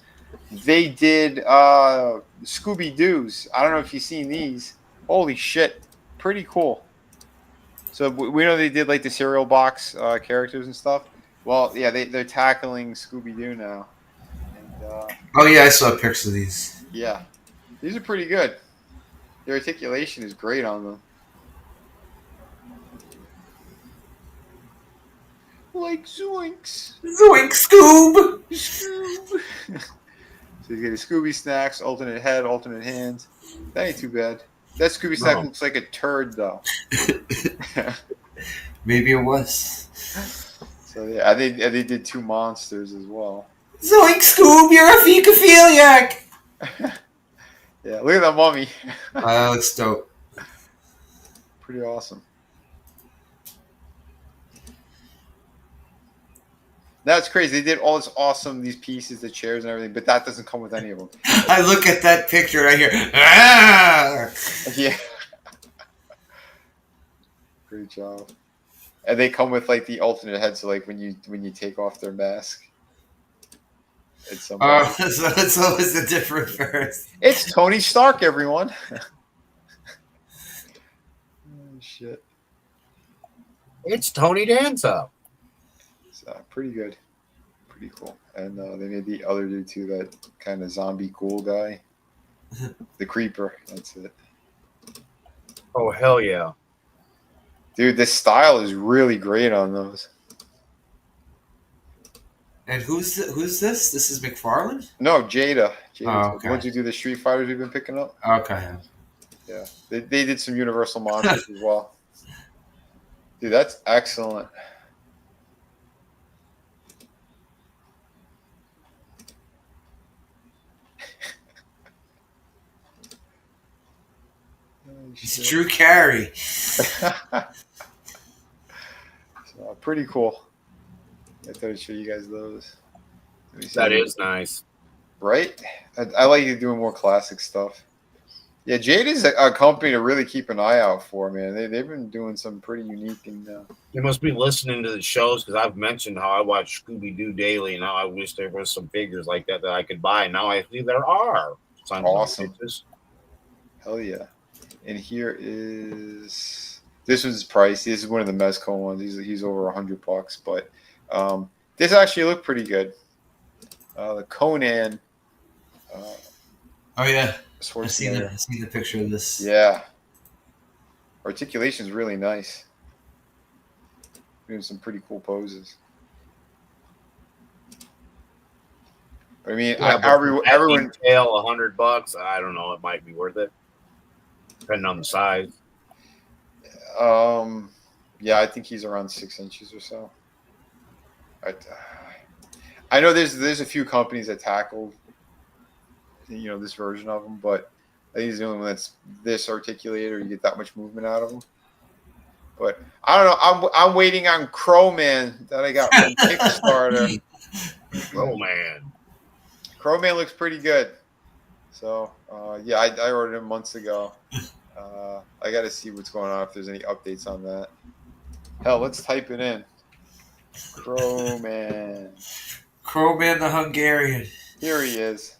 They did Scooby Doo's. I don't know if you've seen these. Holy shit, pretty cool. So we know they did like the cereal box characters and stuff. Well, yeah, they're tackling Scooby Doo now. And, oh yeah, I saw pictures of these. Yeah, these are pretty good. Their articulation is great on them. Like Zoinks. Zoink Scoob! Scoob! So you get a Scooby Snacks, alternate head, alternate hands. That ain't too bad. That Scooby Snack looks like a turd, though. Maybe it was. So yeah, they did two monsters as well. Zoink Scoob, you're a fecophiliac! Yeah, look at that mummy. That looks dope. Pretty awesome. That's crazy. They did all this awesome, these pieces, the chairs and everything, but that doesn't come with any of them. I look at that picture and I hear, ah! Yeah. Great job. And they come with like the alternate head, so like when you take off their mask. It's so it's always a different first. It's Tony Stark, everyone. Oh, shit. It's Tony Danza. Pretty good. Pretty cool. And they made the other dude too, that kind of zombie cool guy. The Creeper. That's it. Oh, hell yeah. Dude, the style is really great on those. And who's this? This is McFarlane? No, Jada. Oh, okay. The ones who do the Street Fighters we've been picking up. Okay. Yeah. They did some Universal Monsters as well. Dude, that's excellent. It's Drew Carey. So, pretty cool. I thought I'd show you guys those. That is nice. Right? I like you doing more classic stuff. Yeah, Jade is a company to really keep an eye out for, man. They've been doing some pretty unique and. You must be listening to the shows because I've mentioned how I watch Scooby Doo daily and how I wish there was some figures like that I could buy. Now I see there are. Awesome. Hell yeah. And here is this one's pricey. This is one of the Mezco ones. He's over $100, but this actually looked pretty good. The Conan. Oh yeah, I've seen the picture of this. Yeah, articulation is really nice. Doing some pretty cool poses. I mean, yeah, everyone tail $100. I don't know. It might be worth it, depending on the size. Yeah, I think he's around 6 inches or so. I know there's a few companies that tackled, this version of them, but I think he's the only one that's this articulated or you get that much movement out of them. But I don't know. I'm waiting on Crowman that I got from Kickstarter. Crowman. Crowman looks pretty good. So yeah, I ordered him months ago. I got to see what's going on if there's any updates on that. Hell, let's type it in. Crowman. Crowman the Hungarian. Here he is.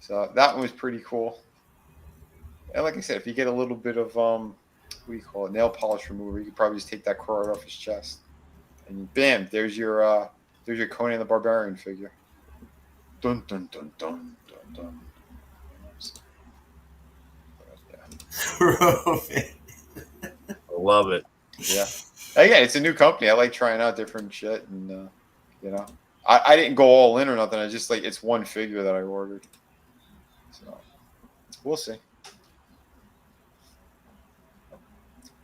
So that one was pretty cool. And like I said, if you get a little bit of what do you call it, nail polish remover, you could probably just take that cord off his chest, and bam, there's your Conan the Barbarian figure. Dun dun dun dun dun dun. Crowman. I love it. Yeah. Again, it's a new company. I like trying out different shit, and you know, I didn't go all in or nothing. I just it's one figure that I ordered. So we'll see.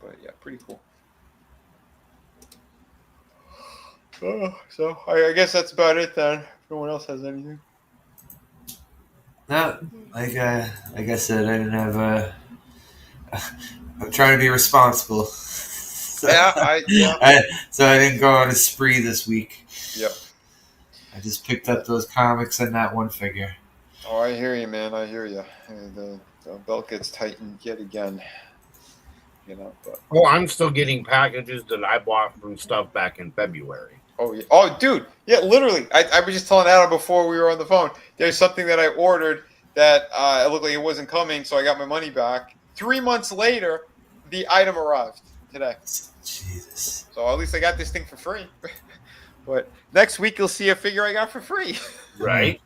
But yeah, pretty cool. So I guess that's about it then. If no one else has anything. No, like I said, I didn't have I'm trying to be responsible. So, so I didn't go on a spree this week. Yep. I just picked up those comics and that one figure. Oh, I hear you, man. I hear you. The belt gets tightened yet again. You know, but I'm still getting packages that I bought from stuff back in February. Oh yeah. Oh, dude. Yeah, literally. I was just telling Adam before we were on the phone. There's something that I ordered that it looked like it wasn't coming, so I got my money back. 3 months later, the item arrived today. Jesus. So at least I got this thing for free. But next week you'll see a figure I got for free. Right.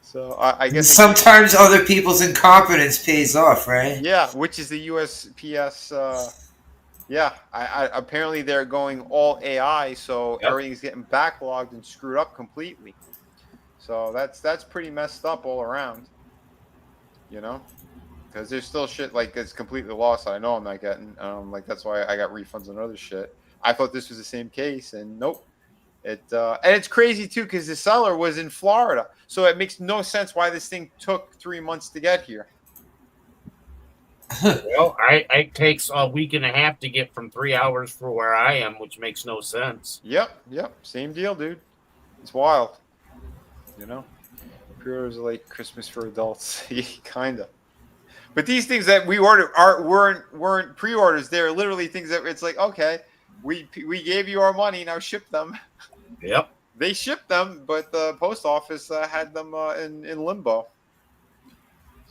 So I guess sometimes other people's incompetence pays off, right? Yeah, which is the USPS. Yeah, I apparently they're going all AI, so everything's getting backlogged and screwed up completely. So that's pretty messed up all around. You know, because there's still shit that's completely lost that I know I'm not getting. That's why I got refunds on other shit. I thought this was the same case, and nope. And it's crazy too because the seller was in Florida, so it makes no sense why this thing took 3 months to get here. Well, it takes a week and a half to get from 3 hours for where I am, which makes no sense. Yep, same deal, dude. It's wild. You know, pre-orders are like Christmas for adults, kinda. But these things that we ordered weren't pre-orders. They're literally things that it's like, okay, we gave you our money, now ship them. Yep. They shipped them, but the post office had them in limbo.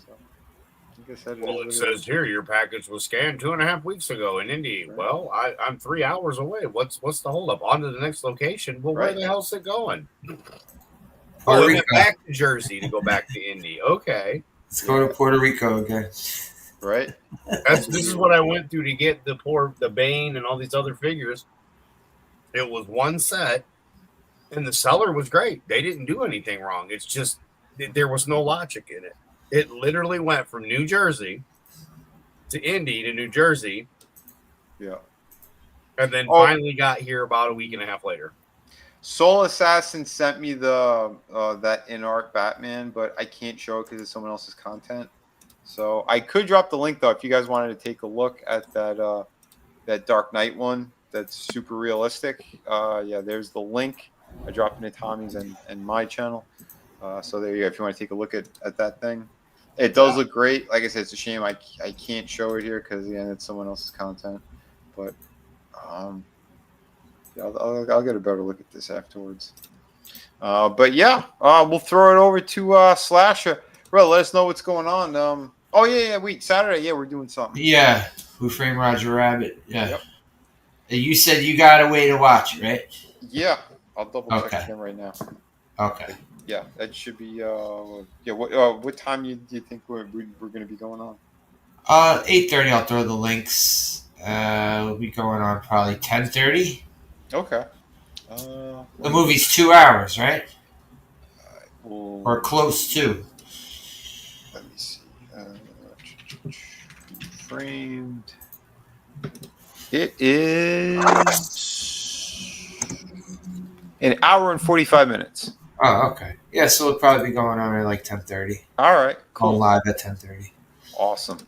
So, I guess it says here your package was scanned 2.5 weeks ago in Indy. Right. Well, I'm 3 hours away. What's the holdup? On to the next location. Well, where the hell's it going? Oh, we went back to Jersey to go back to Indy. Okay. Let's go to Puerto Rico again. Right. This is what I went through to get the Bane and all these other figures. It was one set, and the seller was great. They didn't do anything wrong. It's just there was no logic in it. It literally went from New Jersey to Indy to New Jersey. Yeah. And then finally got here about a week and a half later. Soul Assassin sent me the that in-art Batman, but I can't show it because it's someone else's content. So I could drop the link though if you guys wanted to take a look at that Dark Knight one. That's super realistic. Yeah, there's the link. I dropped it in Tommy's and my channel. So there you go. If you want to take a look at that thing, it does look great. Like I said, it's a shame I can't show it here because again, it's someone else's content. But yeah, I'll get a better look at this afterwards. But yeah, we'll throw it over to Slasher. Bro, let us know what's going on. Oh yeah, wait, Saturday, yeah, we're doing something. Yeah, Who Framed Roger Rabbit. Yeah. Yep. You said you got a way to watch it, right? Yeah, I'll double check again right now. Okay. Yeah, that should be. Yeah, what time do you think we're going to be going on? 8:30. I'll throw the links. We'll be going on probably 10:30. Okay. The movie's 2 hours, right? Or close to. Let me see. Framed. It is an hour and 45 minutes. Oh, okay. Yeah, so we'll probably be going on at like 10:30. All right, cool. Live at 10:30. Awesome.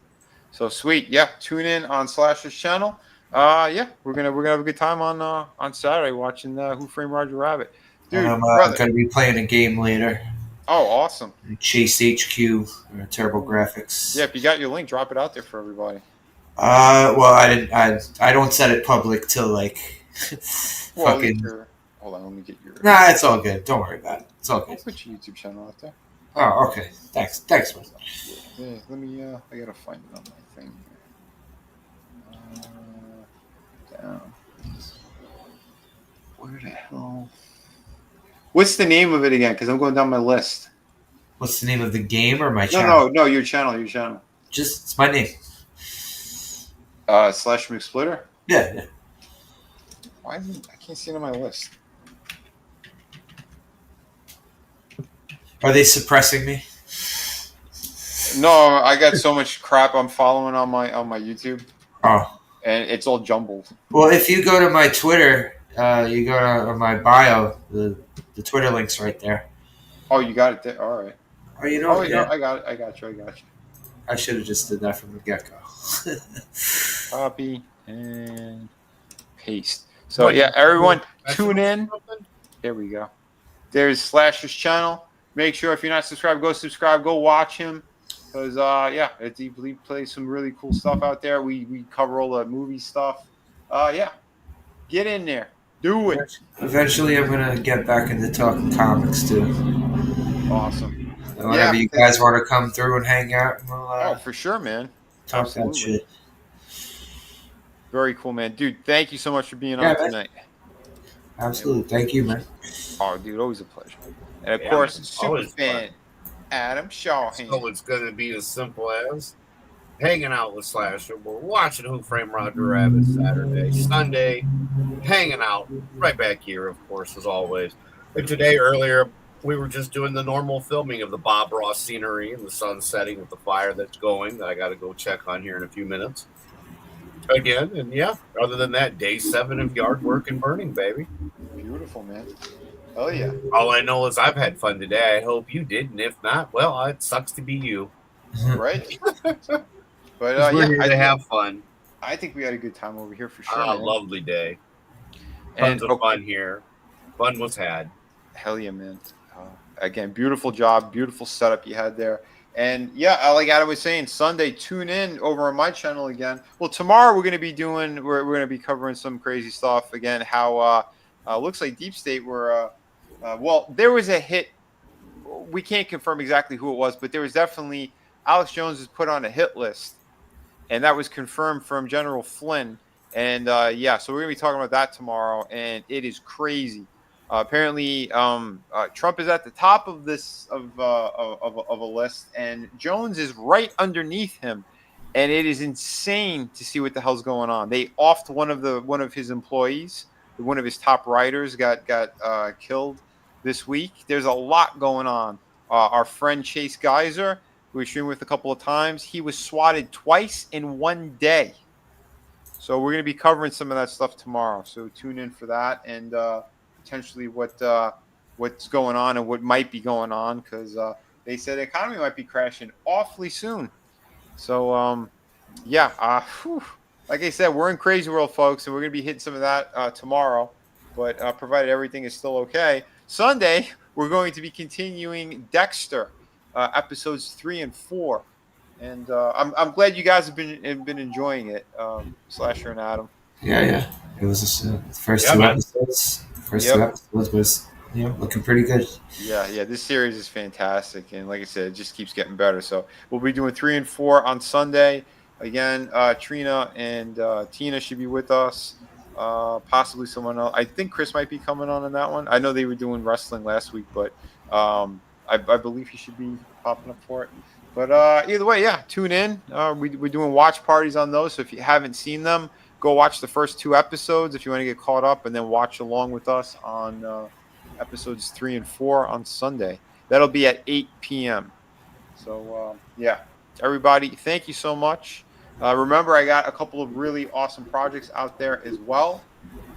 So sweet. Yeah, tune in on Slasher's channel. Yeah, we're gonna have a good time on Saturday watching Who Framed Roger Rabbit. Dude, And I'm brother. going to be playing a game later. Oh, awesome. Chase HQ, terrible graphics. Yeah, if you got your link, drop it out there for everybody. Well, I didn't. I don't set it public till like fucking. Hold on, let me get your. Nah, it's all good. Don't worry about it. It's all good. I'll put your YouTube channel out there. Oh, okay. Thanks, man. Yeah, let me. I gotta find it on my thing here. Down. Where the hell? What's the name of it again? Because I'm going down my list. What's the name of the game or my channel? No, your channel. Just it's my name. Slash McSplitter? Yeah. Why isn't I can't see it on my list? Are they suppressing me? No, I got so much crap I'm following on my YouTube. Oh. And it's all jumbled. Well, if you go to my Twitter, you go to my bio, the Twitter link's right there. Oh, you got it there? All right. Oh, you know? Yeah. I got you. I should have just did that from the get-go. Copy and paste. So, yeah, everyone, tune in. There we go. There's Slasher's channel. Make sure if you're not subscribed, go subscribe. Go watch him. Because, he plays some really cool stuff out there. We cover all the movie stuff. Yeah. Get in there. Do it. Eventually, I'm going to get back into talking comics, too. Awesome. And whenever you guys want to come through and hang out, we'll, for sure, man. Talk that shit. Very cool, man. Dude, thank you so much for being on tonight. Absolutely. Thank you, man. Oh, dude, always a pleasure. And, of course, super fan, Adam Shawhan. So it's going to be as simple as hanging out with Slasher. We're watching Who Framed Roger Rabbit Saturday, Sunday, hanging out right back here, of course, as always. And today, earlier, we were just doing the normal filming of the Bob Ross scenery and the sun setting with the fire that's going that I got to go check on here in a few minutes. Again, and yeah, other than that, day 7 of yard work and burning, baby. Beautiful, man. Oh, yeah. All I know is I've had fun today. I hope you did, and if not, well, it sucks to be you. Right? But we're here to have fun. I think we had a good time over here for sure. A lovely day. Tons of fun here. Fun was had. Hell yeah, man. Again, beautiful job, beautiful setup you had there. And yeah, like Adam was saying, Sunday, tune in over on my channel again. Well, tomorrow we're going to be we're going to be covering some crazy stuff again. How looks like Deep State were well, there was a hit. We can't confirm exactly who it was, but there was definitely Alex Jones was put on a hit list, and that was confirmed from General Flynn. And yeah, so we're going to be talking about that tomorrow, and it is crazy. Apparently, Trump is at the top of this of a list, and Jones is right underneath him, and it is insane to see what the hell's going on. They offed one of his employees, one of his top writers got killed this week. There's a lot going on. Our friend Chase Geyser, who we streamed with a couple of times, he was swatted twice in one day. So we're going to be covering some of that stuff tomorrow. So tune in for that, and potentially what's going on and what might be going on, because they said the economy might be crashing awfully soon. So yeah, like I said, we're in crazy world, folks, and we're gonna be hitting some of that tomorrow. But provided everything is still okay, Sunday we're going to be continuing Dexter episodes 3 and 4, and I'm glad you guys have been enjoying it, Slasher and Adam. Yeah. It was the first two episodes. First 2 episodes was looking pretty good. Yeah. This series is fantastic, and like I said, it just keeps getting better. So we'll be doing 3 and 4 on Sunday. Again, Trina and Tina should be with us. Possibly someone else. I think Chris might be coming on that one. I know they were doing wrestling last week, but I believe he should be popping up for it. But either way, yeah, tune in. We're doing watch parties on those, so if you haven't seen them, go watch the first 2 episodes if you want to get caught up, and then watch along with us on episodes 3 and 4 on Sunday. That'll be at 8 p.m. So, yeah, everybody, thank you so much. Remember, I got a couple of really awesome projects out there as well.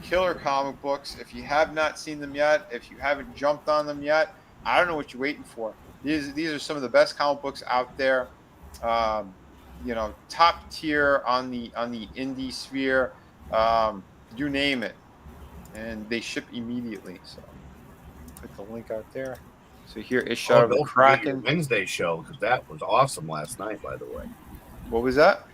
Killer comic books. If you have not seen them yet, if you haven't jumped on them yet, I don't know what you're waiting for. These are some of the best comic books out there. top tier on the indie sphere. You name it, and they ship immediately. So put the link out there. So here is Shadow of the Don't forget your Kraken. Wednesday show, because that was awesome last night, by the way. What was that?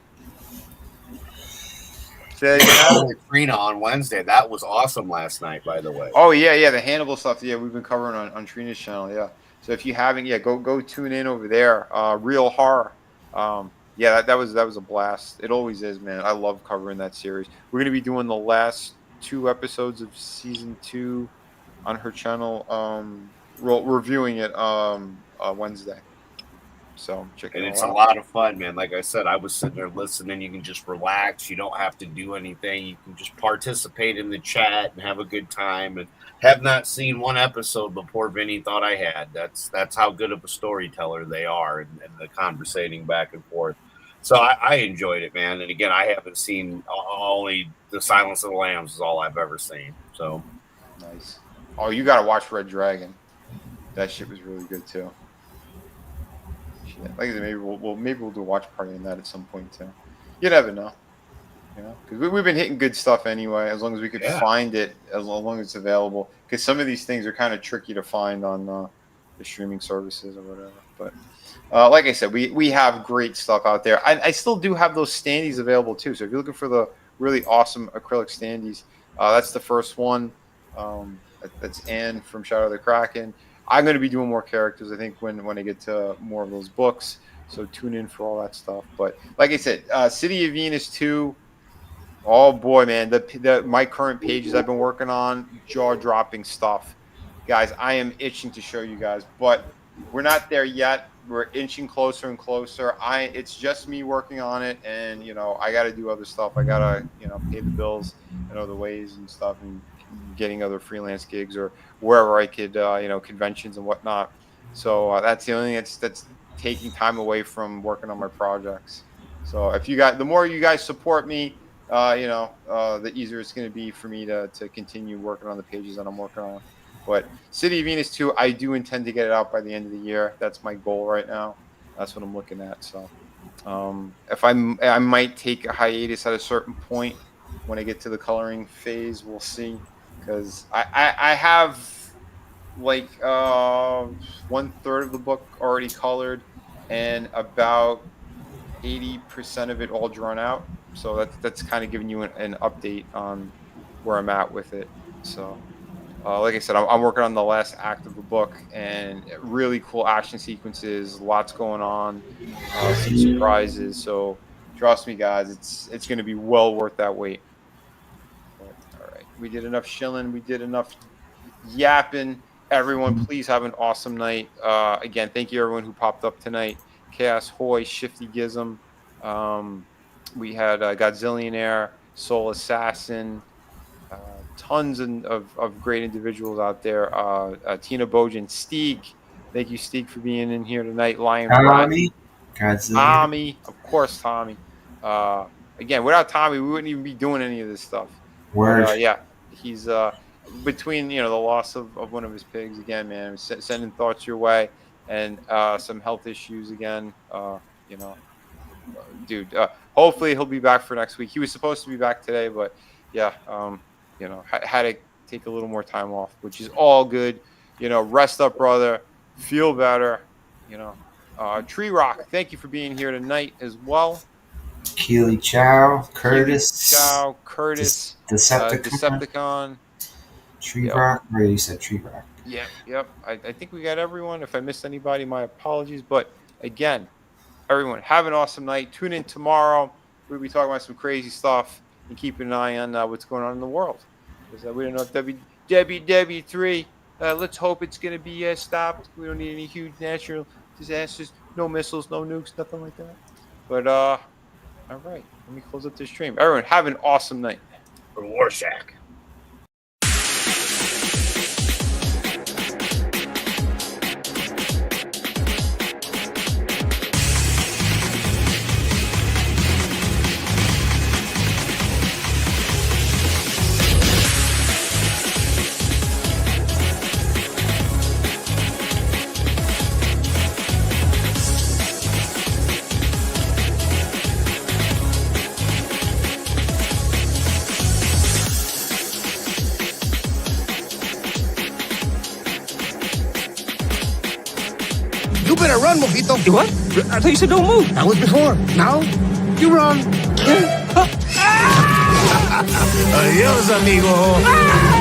Say that again. Trina on Wednesday. That was awesome last night, by the way. Oh yeah, the Hannibal stuff. Yeah, we've been covering on Trina's channel. Yeah. So if you haven't, go tune in over there. Real horror. Yeah, that was a blast. It always is, man. I love covering that series. We're gonna be doing the last 2 episodes of season 2 on her channel. Reviewing it Wednesday. So check it out. And it's a lot of fun, man. Like I said, I was sitting there listening. You can just relax. You don't have to do anything. You can just participate in the chat and have a good time. And have not seen one episode, but poor Vinnie thought I had. That's how good of a storyteller they are, and the conversating back and forth. So I enjoyed it, man. And again, I haven't seen only The Silence of the Lambs is all I've ever seen. So nice. Oh, you got to watch Red Dragon. That shit was really good too. Like I said, maybe we'll do a watch party on that at some point too. You never know, because we've been hitting good stuff anyway. As long as we could find it, as long as it's available. Because some of these things are kind of tricky to find on the streaming services or whatever. But like I said, we have great stuff out there. I still do have those standees available too. So if you're looking for the really awesome acrylic standees, that's the first one. That's Anne from Shadow of the Kraken. I'm going to be doing more characters, I think, when I get to more of those books. So tune in for all that stuff. But like I said, City of Venus 2, oh boy, man. My current pages I've been working on, jaw-dropping stuff. Guys, I am itching to show you guys. But we're not there yet. We're inching closer and closer. It's just me working on it. And, I got to do other stuff. I got to, pay the bills in other ways and stuff. And getting other freelance gigs or wherever I could, conventions and whatnot. So that's the only thing that's taking time away from working on my projects. So the more you guys support me, the easier it's going to be for me to continue working on the pages that I'm working on. But City of Venus 2, I do intend to get it out by the end of the year. That's my goal right now. That's what I'm looking at. So if I might take a hiatus at a certain point when I get to the coloring phase, we'll see. Because I have like 1/3 of the book already colored and about 80% of it all drawn out. So that's kind of giving you an update on where I'm at with it. So like I said, I'm working on the last act of the book, and really cool action sequences, lots going on, some surprises. So trust me, guys, it's going to be well worth that wait. We did enough shilling. We did enough yapping. Everyone, please have an awesome night. Again, thank you everyone who popped up tonight. Chaos Hoy, Shifty Gizm. We had Godzillionaire, Soul Assassin. Tons of great individuals out there. Tina Bojan, Steeg. Thank you, Steeg, for being in here tonight. Lion Tommy. Tommy. Of course, Tommy. Again, without Tommy, we wouldn't even be doing any of this stuff. Yeah, he's between the loss of one of his pigs again, man. Sending thoughts your way, and some health issues again. Dude. Hopefully he'll be back for next week. He was supposed to be back today, but yeah, had to take a little more time off, which is all good. Rest up, brother. Feel better. Tree Rock, thank you for being here tonight as well. Keely Chow, Curtis, Decepticon, Tree Rock. Or you said Tree Rock. Yep. I think we got everyone. If I missed anybody, my apologies. But again, everyone, have an awesome night. Tune in tomorrow. We'll be talking about some crazy stuff and keeping an eye on what's going on in the world. Because we don't know if WW3. Let's hope it's going to be stopped. We don't need any huge natural disasters. No missiles, no nukes, nothing like that. But all right, let me close up this stream. Everyone, have an awesome night. From Warshack. You better run, Mojito. You what? I thought you said don't move. That was before. Now, you run. Adios, amigo.